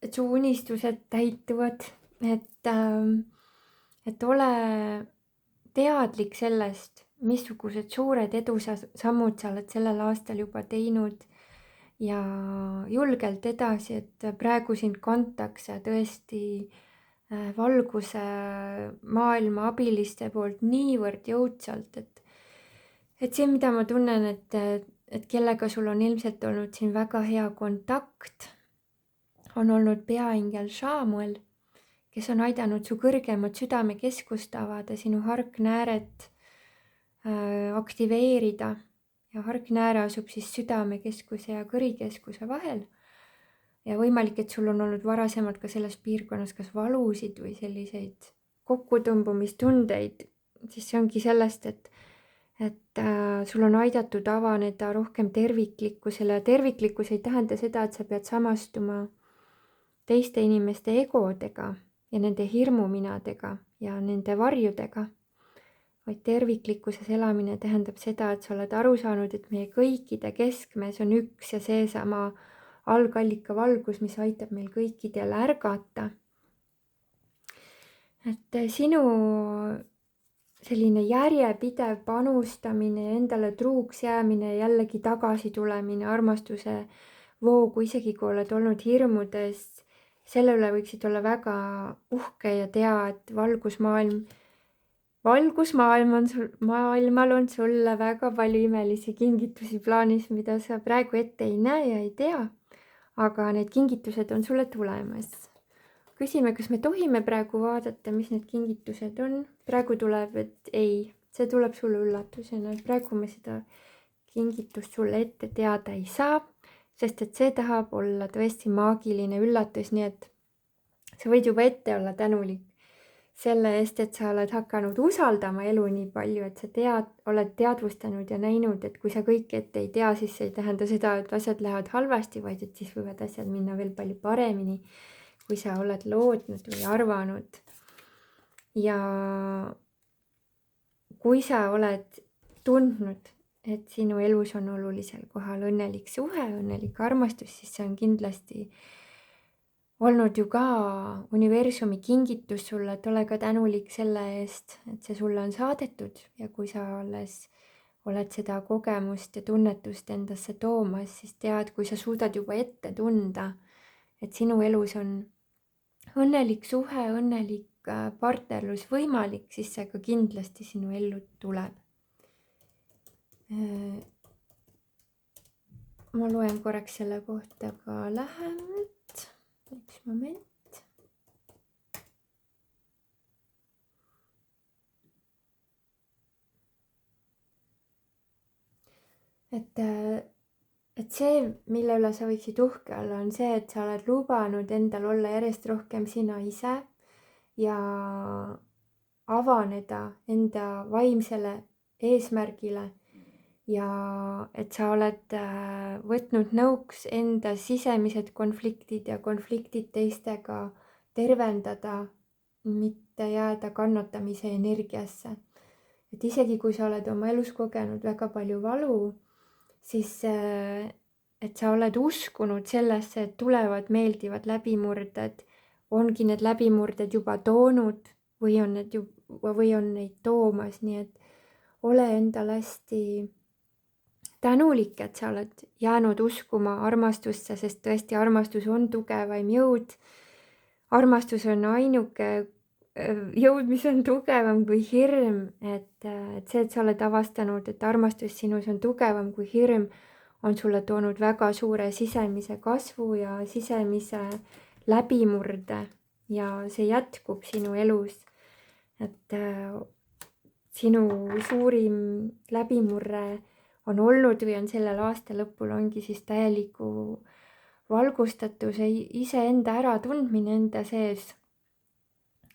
Speaker 1: et su unistused täituvad, et ole teadlik sellest, missugused suured edusammud sa oled sellel aastal juba teinud ja julgelt edasi, et praegu sind kantakse tõesti valguse maailma abiliste poolt niivõrd jõudsalt, et see, mida ma tunnen, et kellega sul on ilmselt olnud siin väga hea kontakt, on olnud peaingel Shaamuel, kes on aidanud su kõrgemat südamekeskust avada, sinu hargnääret aktiveerida ja hargnääre asub siis südamekeskuse ja kõrikeskuse vahel. Ja võimalik, et sul on olnud varasemalt ka selles piirkonnas kas valusid või selliseid kokkutõmbumistundeid, siis see ongi sellest, et sul on aidatud avaneda rohkem terviklikkusele ja terviklikkus ei tähenda seda, et sa pead samastuma teiste inimeste egodega ja nende hirmuminadega ja nende varjudega, vaid terviklikkuses elamine tähendab seda, et sa oled aru saanud, et meie kõikide keskmes on üks ja seesama algallika valgus, mis aitab meil kõikidel ärgata. Et sinu selline järjepidev panustamine ja endale truuks jäämine, jällegi tagasi tulemine armastuse voogu, isegi kui oled olnud hirmudes, selle üle võiksid olla väga uhke ja tea, et valgusmaailmal on sulle väga palju imelisi kingitusi plaanis, mida sa praegu ette ei näe ja ei tea, aga need kingitused on sulle tulemas. Küsime, kas me tohime praegu vaadata, mis need kingitused on. Praegu tuleb, et ei, see tuleb sulle üllatusena. Praegu me seda kingitust sulle ette teada ei saa, sest et see tahab olla tõesti maagiline üllatus, nii et sa võid juba ette olla tänulik selle eest, et sa oled hakanud usaldama elu nii palju, et sa oled teadvustanud ja näinud, et kui sa kõike ette ei tea, siis see ei tähenda seda, et asjad lähevad halvasti, vaid et siis võivad asjad minna veel palju paremini, kui sa oled loodnud või arvanud. Ja kui sa oled tundnud, et sinu elus on olulisel kohal õnnelik suhe, õnnelik armastus, siis see on kindlasti olnud ju ka universumi kingitus sulle, et ole ka tänulik selle eest, et see sulle on saadetud ja kui sa alles oled seda kogemust ja tunnetust endasse toomas, siis tead, kui sa suudad juba ette tunda, et sinu elus on õnnelik suhe, õnnelik partnerlus võimalik, siis see ka kindlasti sinu ellu tuleb. Ma loen korraks selle kohta ka lähemalt. Üks moment. Et see, mille üle sa võiksid uhke olla, on see, et sa oled lubanud endal olla järjest rohkem sina ise ja avaneda enda vaimsele eesmärgile. Ja et sa oled võtnud nõuks enda sisemised konfliktid ja konfliktid teistega tervendada, mitte jääda kannatamise energiasse. Et isegi kui sa oled oma elus kogenud väga palju valu, siis et sa oled uskunud sellesse, et tulevad meeldivad läbimurded, ongi need läbimurded juba toonud või on neid toomas, nii et ole endale hästi tänulik, et sa oled jäänud uskuma armastusse, sest tõesti armastus on tugevaim jõud. Armastus on ainuke jõud, mis on tugevam kui hirm, et see, et sa oled avastanud, et armastus sinus on tugevam kui hirm, on sulle toonud väga suure sisemise kasvu ja sisemise läbimurde ja see jätkub sinu elus. Et sinu suurim läbimurre on olnud või on sellel aasta lõpul ongi siis täieliku valgustatuse iseenda äratundmine enda sees.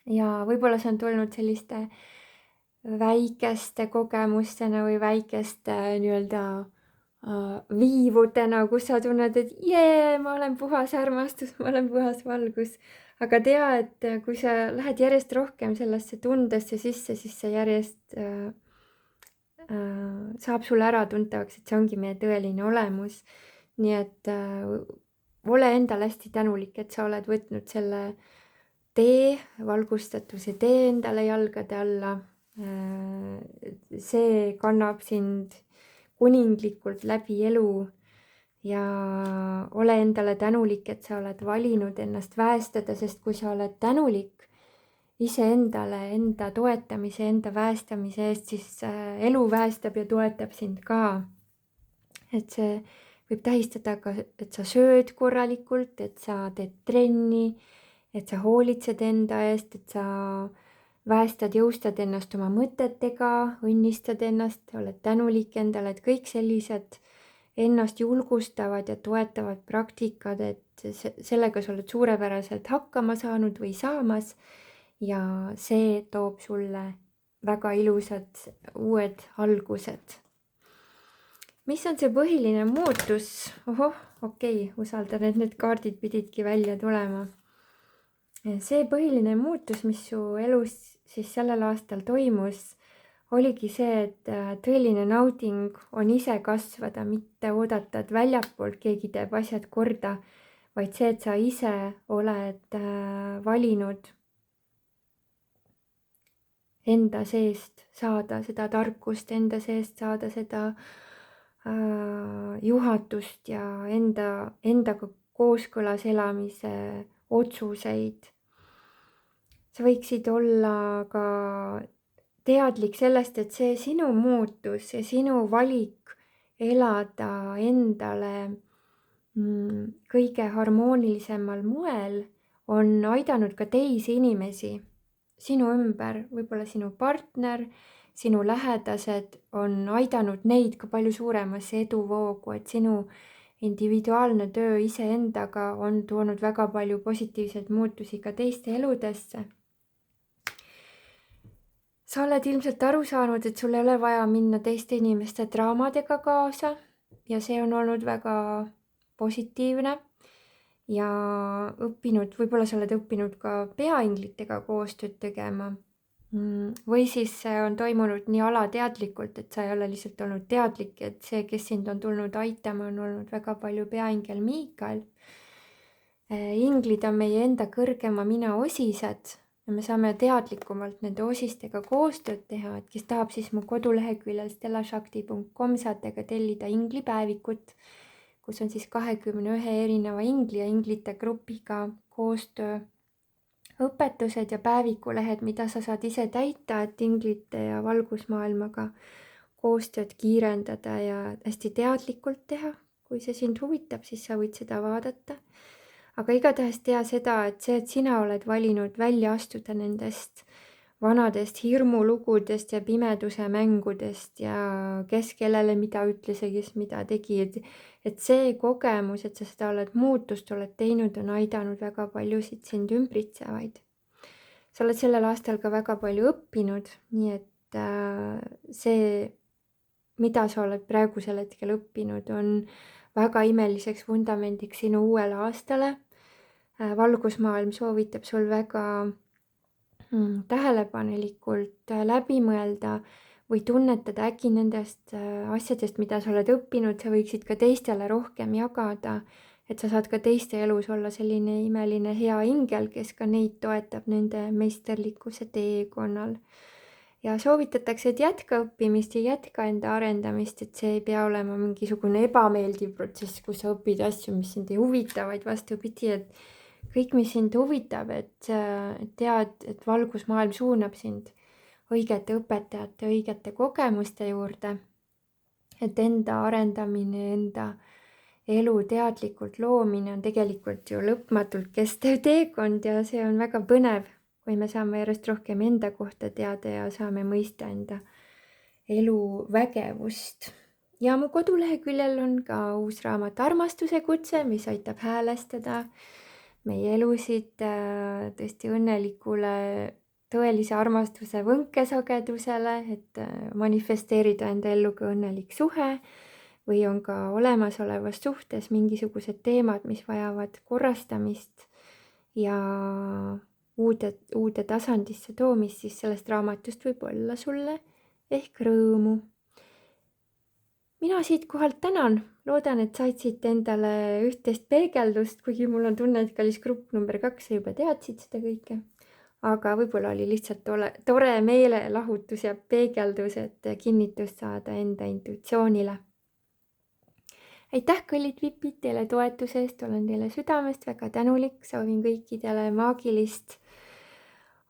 Speaker 1: Ja võib-olla see on tulnud selliste väikeste kogemustena või väikeste nii-öelda viivudena, kus sa tunned, et ma olen puhas armastus, ma olen puhas valgus. Aga tea, et kui sa lähed järjest rohkem sellesse tundesse sisse, siis see järjest saab sulle äratuntavaks, et see ongi meie tõeline olemus. Nii et ole endale hästi tänulik, et sa oled võtnud selle tee, valgustatuse tee endale jalgade alla. See kannab sind kuninglikult läbi elu ja ole endale tänulik, et sa oled valinud ennast väestada, sest kui sa oled tänulik iseendale, enda toetamise, enda väestamise eest, siis elu väestab ja toetab sind ka. Et see võib tähistada ka, et sa sööd korralikult, et sa teed trenni, et sa hoolitsed enda eest, et sa väestad, jõustad ennast oma mõtetega, õnnistad ennast, oled tänulik endale, et kõik sellised ennast julgustavad ja toetavad praktikad, et sellega sa oled suurepäraselt hakkama saanud või saamas ja see toob sulle väga ilusad uued algused. Mis on see põhiline muutus? Usaldan, et need kaardid pididki välja tulema. See põhiline muutus, mis su elus siis sellel aastal toimus, oligi see, et tõeline nauding on ise kasvada, mitte oodata, et väljapoolt keegi teeb asjad korda, vaid see, et sa ise oled valinud enda seest saada seda tarkust, enda seest saada seda juhatust ja endaga kooskõlas elamise otsuseid. Sa võiksid olla ka teadlik sellest, et see sinu muutus ja sinu valik elada endale kõige harmoonilisemal moel on aidanud ka teisi inimesi sinu ümber, võib-olla sinu partner, sinu lähedased on aidanud neid ka palju suuremasse eduvoogu, et sinu individuaalne töö iseendaga on toonud väga palju positiivseid muutusi ka teiste eludesse. Sa oled ilmselt aru saanud, et sul ei ole vaja minna teiste inimeste draamadega kaasa ja see on olnud väga positiivne ja võib-olla sa oled õppinud ka peainglitega koostööd tegema või siis see on toimunud nii alateadlikult, et sa ei ole lihtsalt olnud teadlik, et see, kes sind on tulnud aitama, on olnud väga palju peaingel Miikael. Inglid on meie enda kõrgema mina osised ja me saame teadlikumalt nende osistega koostööd teha, et kes tahab, siis mu koduleheküljel stellashakti.com saate ka tellida inglipäevikut, kus on siis 21 erineva ingli ja inglite grupiga koostöö õpetused ja päevikulehed, mida sa saad ise täita, et inglite ja valgusmaailmaga koostööd kiirendada ja hästi teadlikult teha. Kui see sind huvitab, siis sa võid seda vaadata. Aga igatahes tea seda, et see, et sina oled valinud välja astuda nendest vanadest hirmulugudest ja pimeduse mängudest ja kes kellele mida ütles ja kes mida tegi, et see kogemus, et sa seda muutust oled teinud, on aidanud väga paljusid sind ümbritsevaid. Sa oled sellel aastal ka väga palju õppinud, nii et see, mida sa oled praegusel hetkel õppinud, on väga imeliseks vundamendiks sinu uuele aastale. valgusmaailm soovitab sul väga tähelepanelikult läbi mõelda või tunnetada äkki nendest asjadest, mida sa oled õppinud, sa võiksid ka teistele rohkem jagada, et sa saad ka teiste elus olla selline imeline hea ingel, kes ka neid toetab nende meisterlikkuse teekonnal. Ja soovitatakse, et jätka õppimist ja jätka enda arendamist, et see ei pea olema mingisugune ebameeldiv protsess, kus sa õpid asju, mis sind ei huvita, vaid vastupidi, et kõik, mis sind huvitab, et tead, et valgusmaailm suunab sind õigete õpetajate, õigete kogemuste juurde, et enda arendamine, enda elu teadlikult loomine on tegelikult ju lõpmatult kestev teekond ja see on väga põnev, kui me saame järjest rohkem enda kohta teada ja saame mõista enda elu vägevust. Ja mu koduleheküljel on ka uus raamat Armastuse kutse, mis aitab häälestada meie elusid tõesti õnnelikule tõelise armastuse võnkesagedusele, et manifesteerida enda ellu ka õnnelik suhe või on ka olemasolevas suhtes mingisugused teemad, mis vajavad korrastamist ja uude tasandisse toomist, siis sellest raamatust võib olla sulle ehk rõõmu. Mina siitkohalt tänan, loodan, et said siit endale üht-teist peegeldust, kuigi mul on tunne, et kallis grupp number 2 sa juba teadsid seda kõike. Aga võib-olla oli lihtsalt tore meelelahutus ja peegeldus, et kinnitust saada enda intuitsioonile. Aitäh, kallid vipid, teile toetuse eest, olen teile südamest väga tänulik, soovin kõikidele maagilist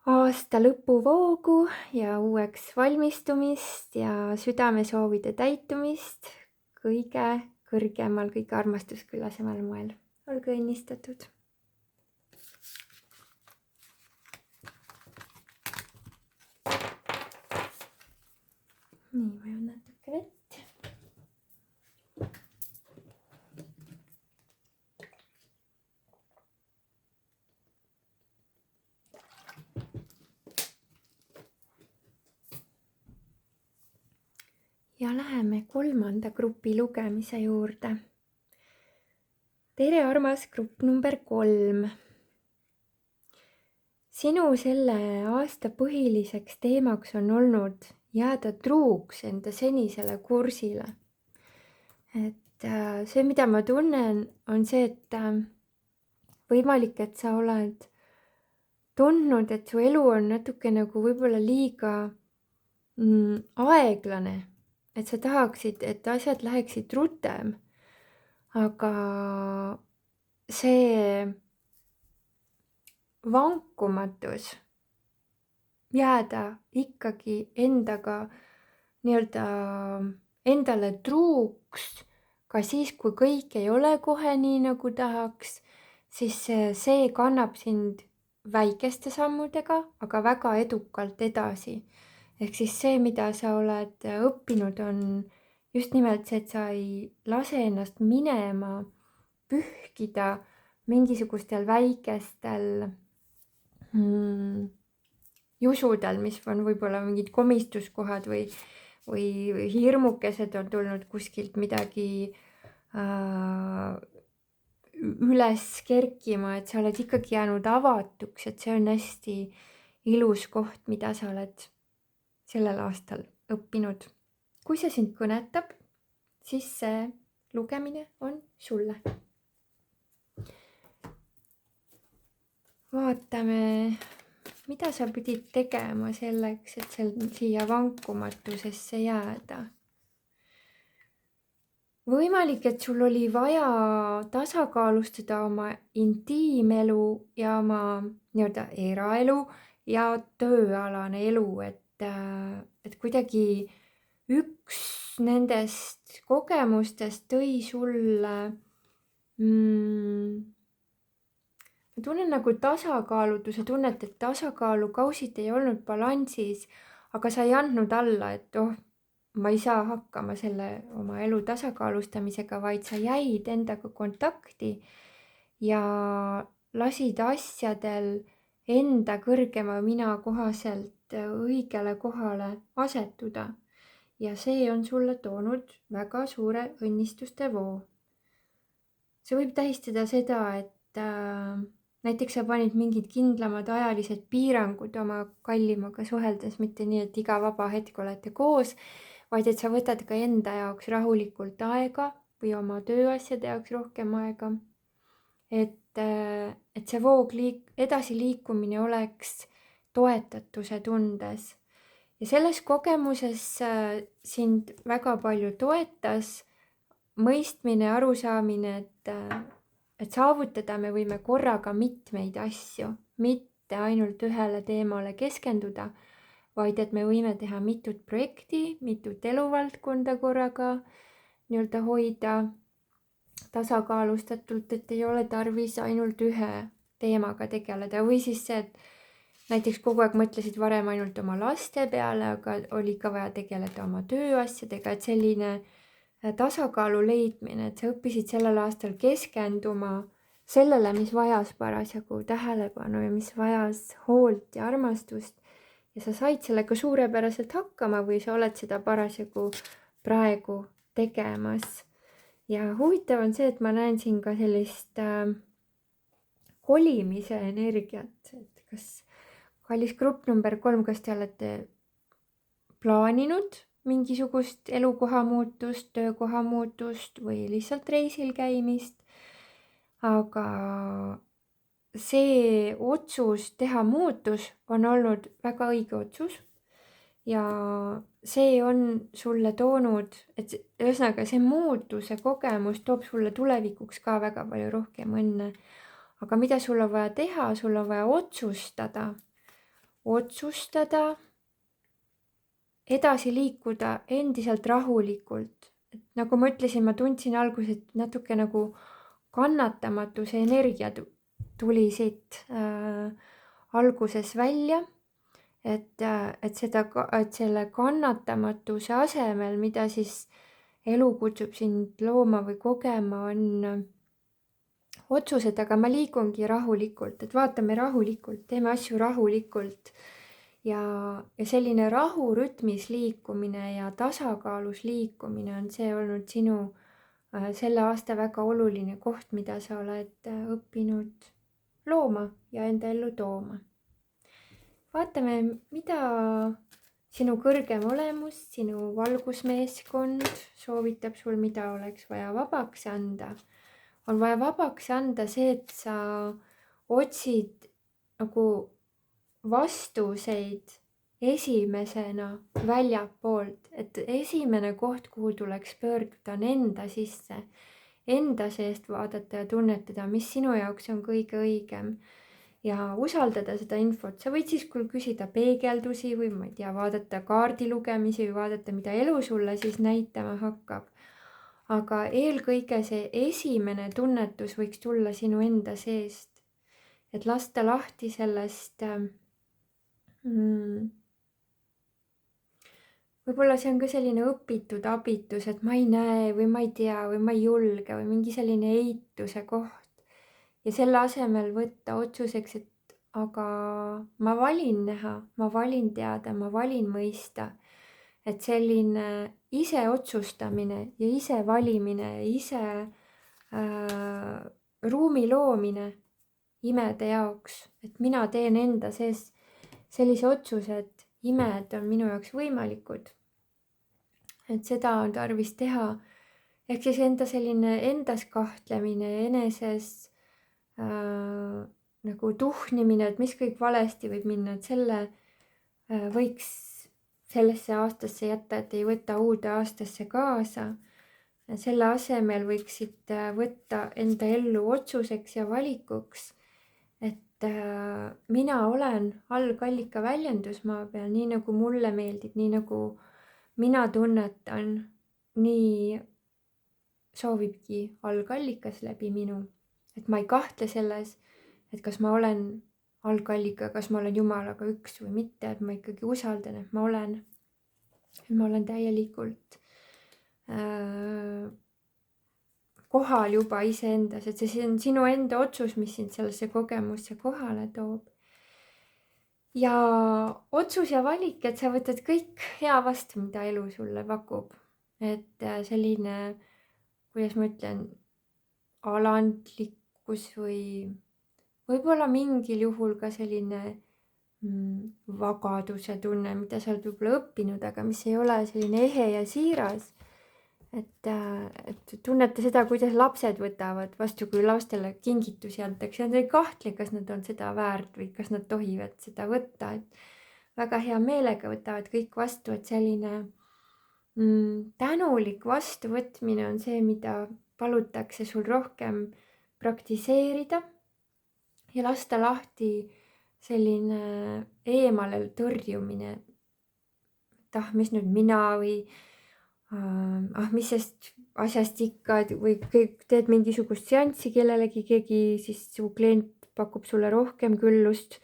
Speaker 1: aasta lõpuvoogu ja uueks valmistumist ja südamesoovide täitumist kõige kõrgemal, kõige armastusküllasemal moel. Olge õnnistatud. Nii, vajan natuke vett. Ja läheme 3. grupi lugemise juurde. Tere, armas grupp number 3. Sinu selle aasta põhiliseks teemaks on olnud jääda truuks enda senisele kursile. Et see, mida ma tunnen, on see, et võimalik, et sa oled tundnud, et su elu on natuke nagu võib-olla liiga aeglane. Et sa tahaksid, et asjad läheksid rutem, aga see vankumatus jääda ikkagi endaga nii-öelda endale truuks, ka siis, kui kõik ei ole kohe nii, nagu tahaks, siis see kannab sind väikeste sammudega, aga väga edukalt edasi. Ehk siis see, mida sa oled õppinud, on just nimelt see, et sa ei lase ennast minema, pühkida mingisugustel väikestel jusudel, mis on võib-olla mingid komistuskohad või hirmukesed on tulnud kuskilt midagi üles kerkima, et sa oled ikkagi jäänud avatuks, et see on hästi ilus koht, mida sa oled sellel aastal õppinud. Kui see sind kõnetab, siis see lugemine on sulle. Vaatame, mida sa pidid tegema selleks, et siia vankumatusesse jääda. Võimalik, et sul oli vaja tasakaalustada oma intiimelu ja oma nii-öelda eraelu ja tööalane elu, et kuidagi üks nendest kogemustest tõi sulle ma tunnen nagu tasakaalutuse tunnet, et tasakaalukausid ei olnud balansis, aga sa ei andnud alla, et ma ei saa hakkama selle oma elu tasakaalustamisega, vaid sa jäid endaga kontakti ja lasid asjadel enda kõrgema mina kohaselt õigele kohale asetuda. Ja see on sulle toonud väga suure õnnistuste voo. See võib tähistada seda, et näiteks sa panid mingid kindlamad ajalised piirangud oma kallimaga suheldes, mitte nii, et iga vaba hetk olete koos, vaid et sa võtad ka enda jaoks rahulikult aega või oma tööasjade jaoks rohkem aega. Et see edasiliikumine oleks toetatuse tundes. Ja selles kogemuses sind väga palju toetas mõistmine, arusaamine, et saavutada me võime korraga mitmeid asju, mitte ainult ühele teemale keskenduda, vaid et me võime teha mitut projekti, mitut eluvaldkonda korraga nii-öelda hoida tasakaalustatult, et ei ole tarvis ainult ühe teemaga tegeleda või siis see, et näiteks kogu aeg mõtlesid varem ainult oma laste peale, aga oli ka vaja tegeleda oma tööasjadega, et selline tasakaalu leidmine, et sa õppisid sellel aastal keskenduma sellele, mis vajas parasjagu tähelepanu ja mis vajas hoolt ja armastust ja sa said sellega suurepäraselt hakkama või sa oled seda parasjagu praegu tegemas. Ja huvitav on see, et ma näen siin ka sellist kolimise energiat, et kas kallis grupp number 3, kas te olete plaaninud mingisugust elukoha muutust, töökoha muutust või lihtsalt reisil käimist, aga see otsus teha muutus on olnud väga õige otsus ja see on sulle toonud, et ühesõnaga see muutuse kogemus toob sulle tulevikuks ka väga palju rohkem õnne. Aga mida sul on vaja teha, sul on vaja otsustada, edasi liikuda endiselt rahulikult. Et nagu ma ütlesin, ma tundsin alguses, et natuke nagu kannatamatuse energia tuli siit alguses välja. Et selle kannatamatuse asemel, mida siis elu kutsub sind looma või kogema, on otsused, aga ma liigungi rahulikult, et vaatame rahulikult, teeme asju rahulikult ja selline rahurütmis liikumine ja tasakaalus liikumine on see olnud sinu selle aasta väga oluline koht, mida sa oled õppinud looma ja enda ellu tooma. Vaatame, mida sinu kõrgem olemus, sinu valgusmeeskond soovitab sul, mida oleks vaja vabaks anda. On vaja vabaks anda see, et sa otsid nagu vastuseid esimesena väljapoolt, et esimene koht, kuhu tuleks pöörduda, on enda sisse, enda seest vaadata ja tunnetada, mis sinu jaoks on kõige õigem. Ja usaldada seda infot, sa võid siis küll küsida peegeldusi või ma ei tea, vaadata kaardilugemisi või vaadata, mida elu sulle siis näitama hakkab. Aga eelkõige see esimene tunnetus võiks tulla sinu enda seest, et lasta lahti sellest võib-olla see on ka selline õpitud abitus, et ma ei näe või ma ei tea või ma ei julge või mingi selline eituse koht. Ja selle asemel võtta otsuseks, et aga ma valin näha, ma valin teada, ma valin mõista. Et selline ise otsustamine ja ise valimine ja ise ruumi loomine imede jaoks, et mina teen enda sees sellise otsuse, et imed on minu jaoks võimalikud. Et seda on tarvis teha. Ehk siis endas kahtlemine ja eneses nagu tuhnimine, et mis kõik valesti võib minna, et selle võiks sellesse aastasse jätta, et ei võta uude aastasse kaasa. Selle asemel võiksid võtta enda ellu otsuseks ja valikuks, et mina olen algallika väljendusmaa peal, nii nagu mulle meeldib, nii nagu mina tunnetan, nii soovibki algallikas läbi minu. Et ma ei kahtle selles, et kas ma olen algallika, kas ma olen Jumalaga üks või mitte, et ma ikkagi usaldan, et ma olen täielikult kohal juba iseendas, et see on sinu enda otsus, mis sind sellesse kogemusse kohale toob. Ja otsus ja valik, et sa võtad kõik hea vastu, mida elu sulle pakub. Et selline, kuidas ma ütlen, alandlikkus või võib-olla mingil juhul ka selline vagaduse tunne, mida sa oled võib-olla õppinud, aga mis ei ole selline ehe ja siiras. Et tunnete seda, kuidas lapsed võtavad vastu, kui lastele kingitusi antakse. Nad ei kahtle, kas nad on seda väärt või kas nad tohivad seda võtta. Et väga hea meelega võtavad kõik vastu, et selline tänulik vastuvõtmine on see, mida palutakse sul rohkem praktiseerida ja lasta lahti selline eemale tõrjumine. Mis nüüd mina või mis sest asjast ikka või kõik teed mingisugust seanssi kellelegi, keegi siis su klient pakub sulle rohkem küllust,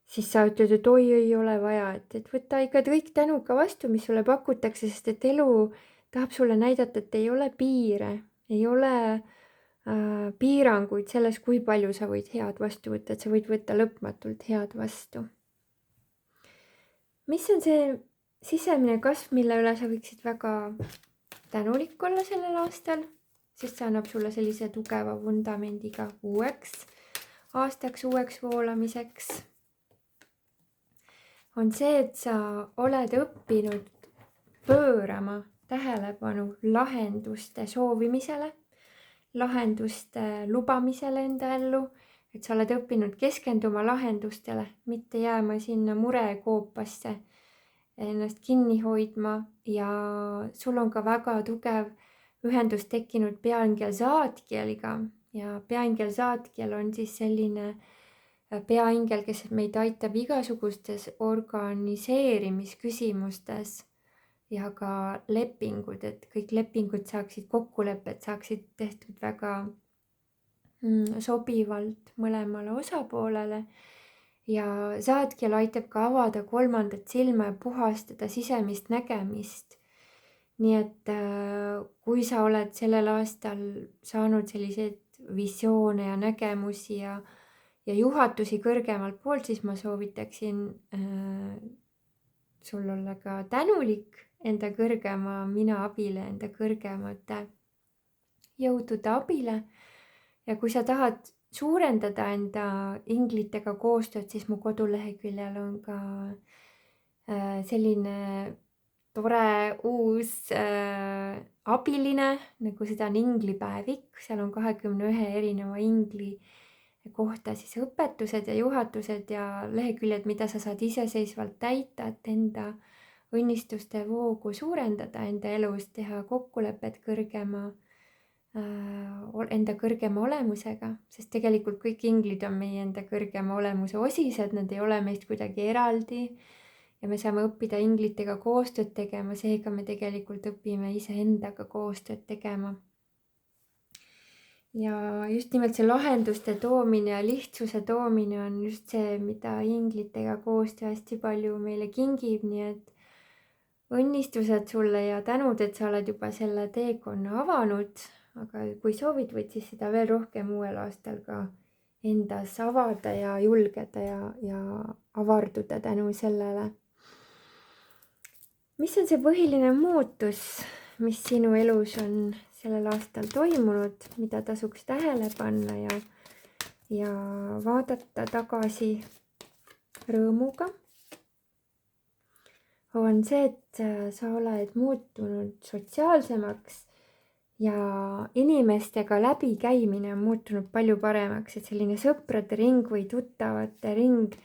Speaker 1: siis sa ütled, et oi, ei ole vaja, et võta ikka kõik tänuga vastu, mis sulle pakutakse, sest et elu tahab sulle näidata, et ei ole piire, ei ole piiranguid selles, kui palju sa võid head vastu võtta, et sa võid võtta lõpmatult head vastu. Mis on see sisemine kasv, mille üle sa võiksid väga tänulik olla sellel aastal, sest see annab sulle sellise tugeva vundamendiga uueks aastaks, uueks voolamiseks. On see, et sa oled õppinud pöörama tähelepanu lahenduste soovimisele, lahenduste lubamisele enda ellu, et sa oled õppinud keskenduma lahendustele, mitte jääma sinna murekoopasse, ennast kinni hoidma ja sul on ka väga tugev ühendus tekkinud peaingel Zaatkieliga ja peaingel Zaatkiel on siis selline peaingel, kes meid aitab igasugustes organiseerimisküsimustes ja ka lepingud, et kõik lepingud saaksid, kokkulepped saaksid tehtud väga sobivalt mõlemale osapoolele. Ja Zaatkiel aitab ka avada kolmandat silma ja puhastada sisemist nägemist. Nii et kui sa oled sellel aastal saanud selliseid visioone ja nägemusi ja juhatusi kõrgemalt poolt, siis ma soovitaksin sul olla ka tänulik enda kõrgema mina abile, enda kõrgemate jõudude abile. Ja kui sa tahad suurendada enda inglitega koostööd, siis mu koduleheküljel on ka selline tore uus abiline, nagu seda on inglipäevik, seal on 21 erineva ingli kohta siis õpetused ja juhatused ja leheküljed, mida sa saad iseseisvalt täita, et enda õnnistuste voogu suurendada enda elus, teha kokkulepet enda kõrgema olemusega, sest tegelikult kõik inglid on meie enda kõrgema olemuse osised, nad ei ole meist kuidagi eraldi ja me saame õppida inglitega koostööd tegema, seega me tegelikult õpime iseendaga koostööd tegema. Ja just nimelt see lahenduste toomine ja lihtsuse toomine on just see, mida inglitega koostöö hästi palju meile kingib, nii et õnnistused sulle ja tänud, et sa oled juba selle teekonna avanud, aga kui soovid, võid siis seda veel rohkem uuel aastal ka endas avada ja julgeda ja avarduda tänu sellele. Mis on see põhiline muutus, mis sinu elus on sellel aastal toimunud, mida tasuks tähele panna ja vaadata tagasi rõõmuga? On see, et sa oled muutunud sotsiaalsemaks ja inimestega läbikäimine on muutunud palju paremaks, et selline sõprade ring või tuttavate ring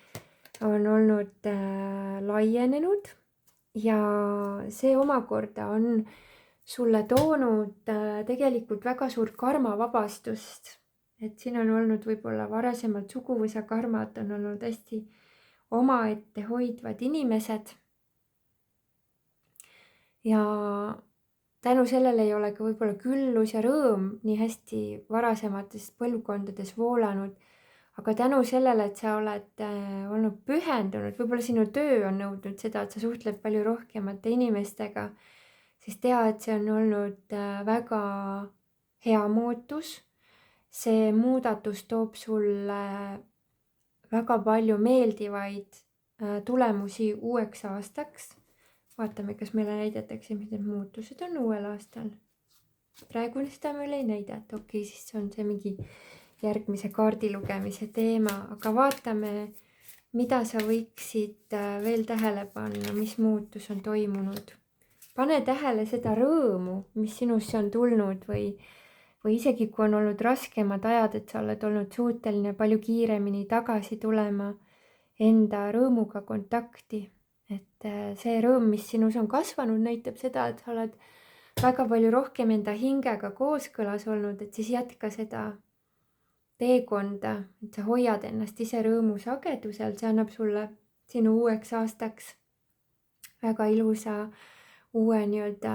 Speaker 1: on olnud laienenud ja see omakorda on sulle toonud tegelikult väga suurt karmavabastust, et siin on olnud võib-olla varasemalt suguvõsa karmad on olnud hästi omaette hoidvad inimesed ja tänu sellele ei ole ka võib-olla küllus ja rõõm nii hästi varasemates põlvkondades voolanud, aga tänu sellele, et sa oled olnud pühendunud, võib-olla sinu töö on nõudnud seda, et sa suhtled palju rohkemate inimestega, siis tea, et see on olnud väga hea muutus. See muudatus toob sulle väga palju meeldivaid tulemusi uueks aastaks. Vaatame, kas meile näidatakse, mis need muutused on uuel aastal. Praegu seda meile ei näidata, okei, siis on see mingi järgmise kaardilugemise teema, aga vaatame, mida sa võiksid veel tähele panna, mis muutus on toimunud. Pane tähele seda rõõmu, mis sinusse on tulnud või isegi kui on olnud raskemad ajad, et sa oled olnud suuteline palju kiiremini tagasi tulema enda rõõmuga kontakti. Et see rõõm, mis sinus on kasvanud, näitab seda, et sa oled väga palju rohkem enda hingega kooskõlas olnud, et siis jätka seda teekonda, et sa hoiad ennast ise rõõmu sagedusel, see annab sulle sinu uueks aastaks väga ilusa uue nii-öelda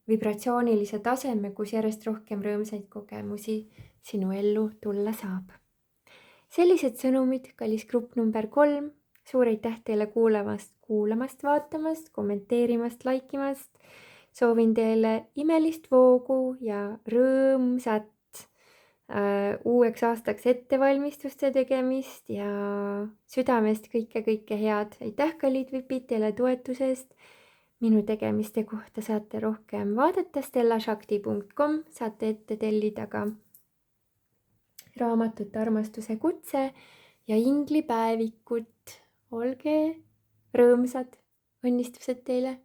Speaker 1: vibratsioonilise taseme, kus järjest rohkem rõõmsaid kogemusi sinu ellu tulla saab. Sellised sõnumid, kallis grupp number 3, suur aitäh teile kuulamast, vaatamast, kommenteerimast, laikimast. Soovin teile imelist voogu ja rõõmsat uueks aastaks ettevalmistuste tegemist ja südamest kõike head. Aitäh, kallid vipid, teile toetuse eest. Minu tegemiste kohta saate rohkem vaadata stellashakti.com, saate ette tellida ka raamatut Armastuse kutse ja inglipäevikut. Olge rõõmsad, õnnistused teile!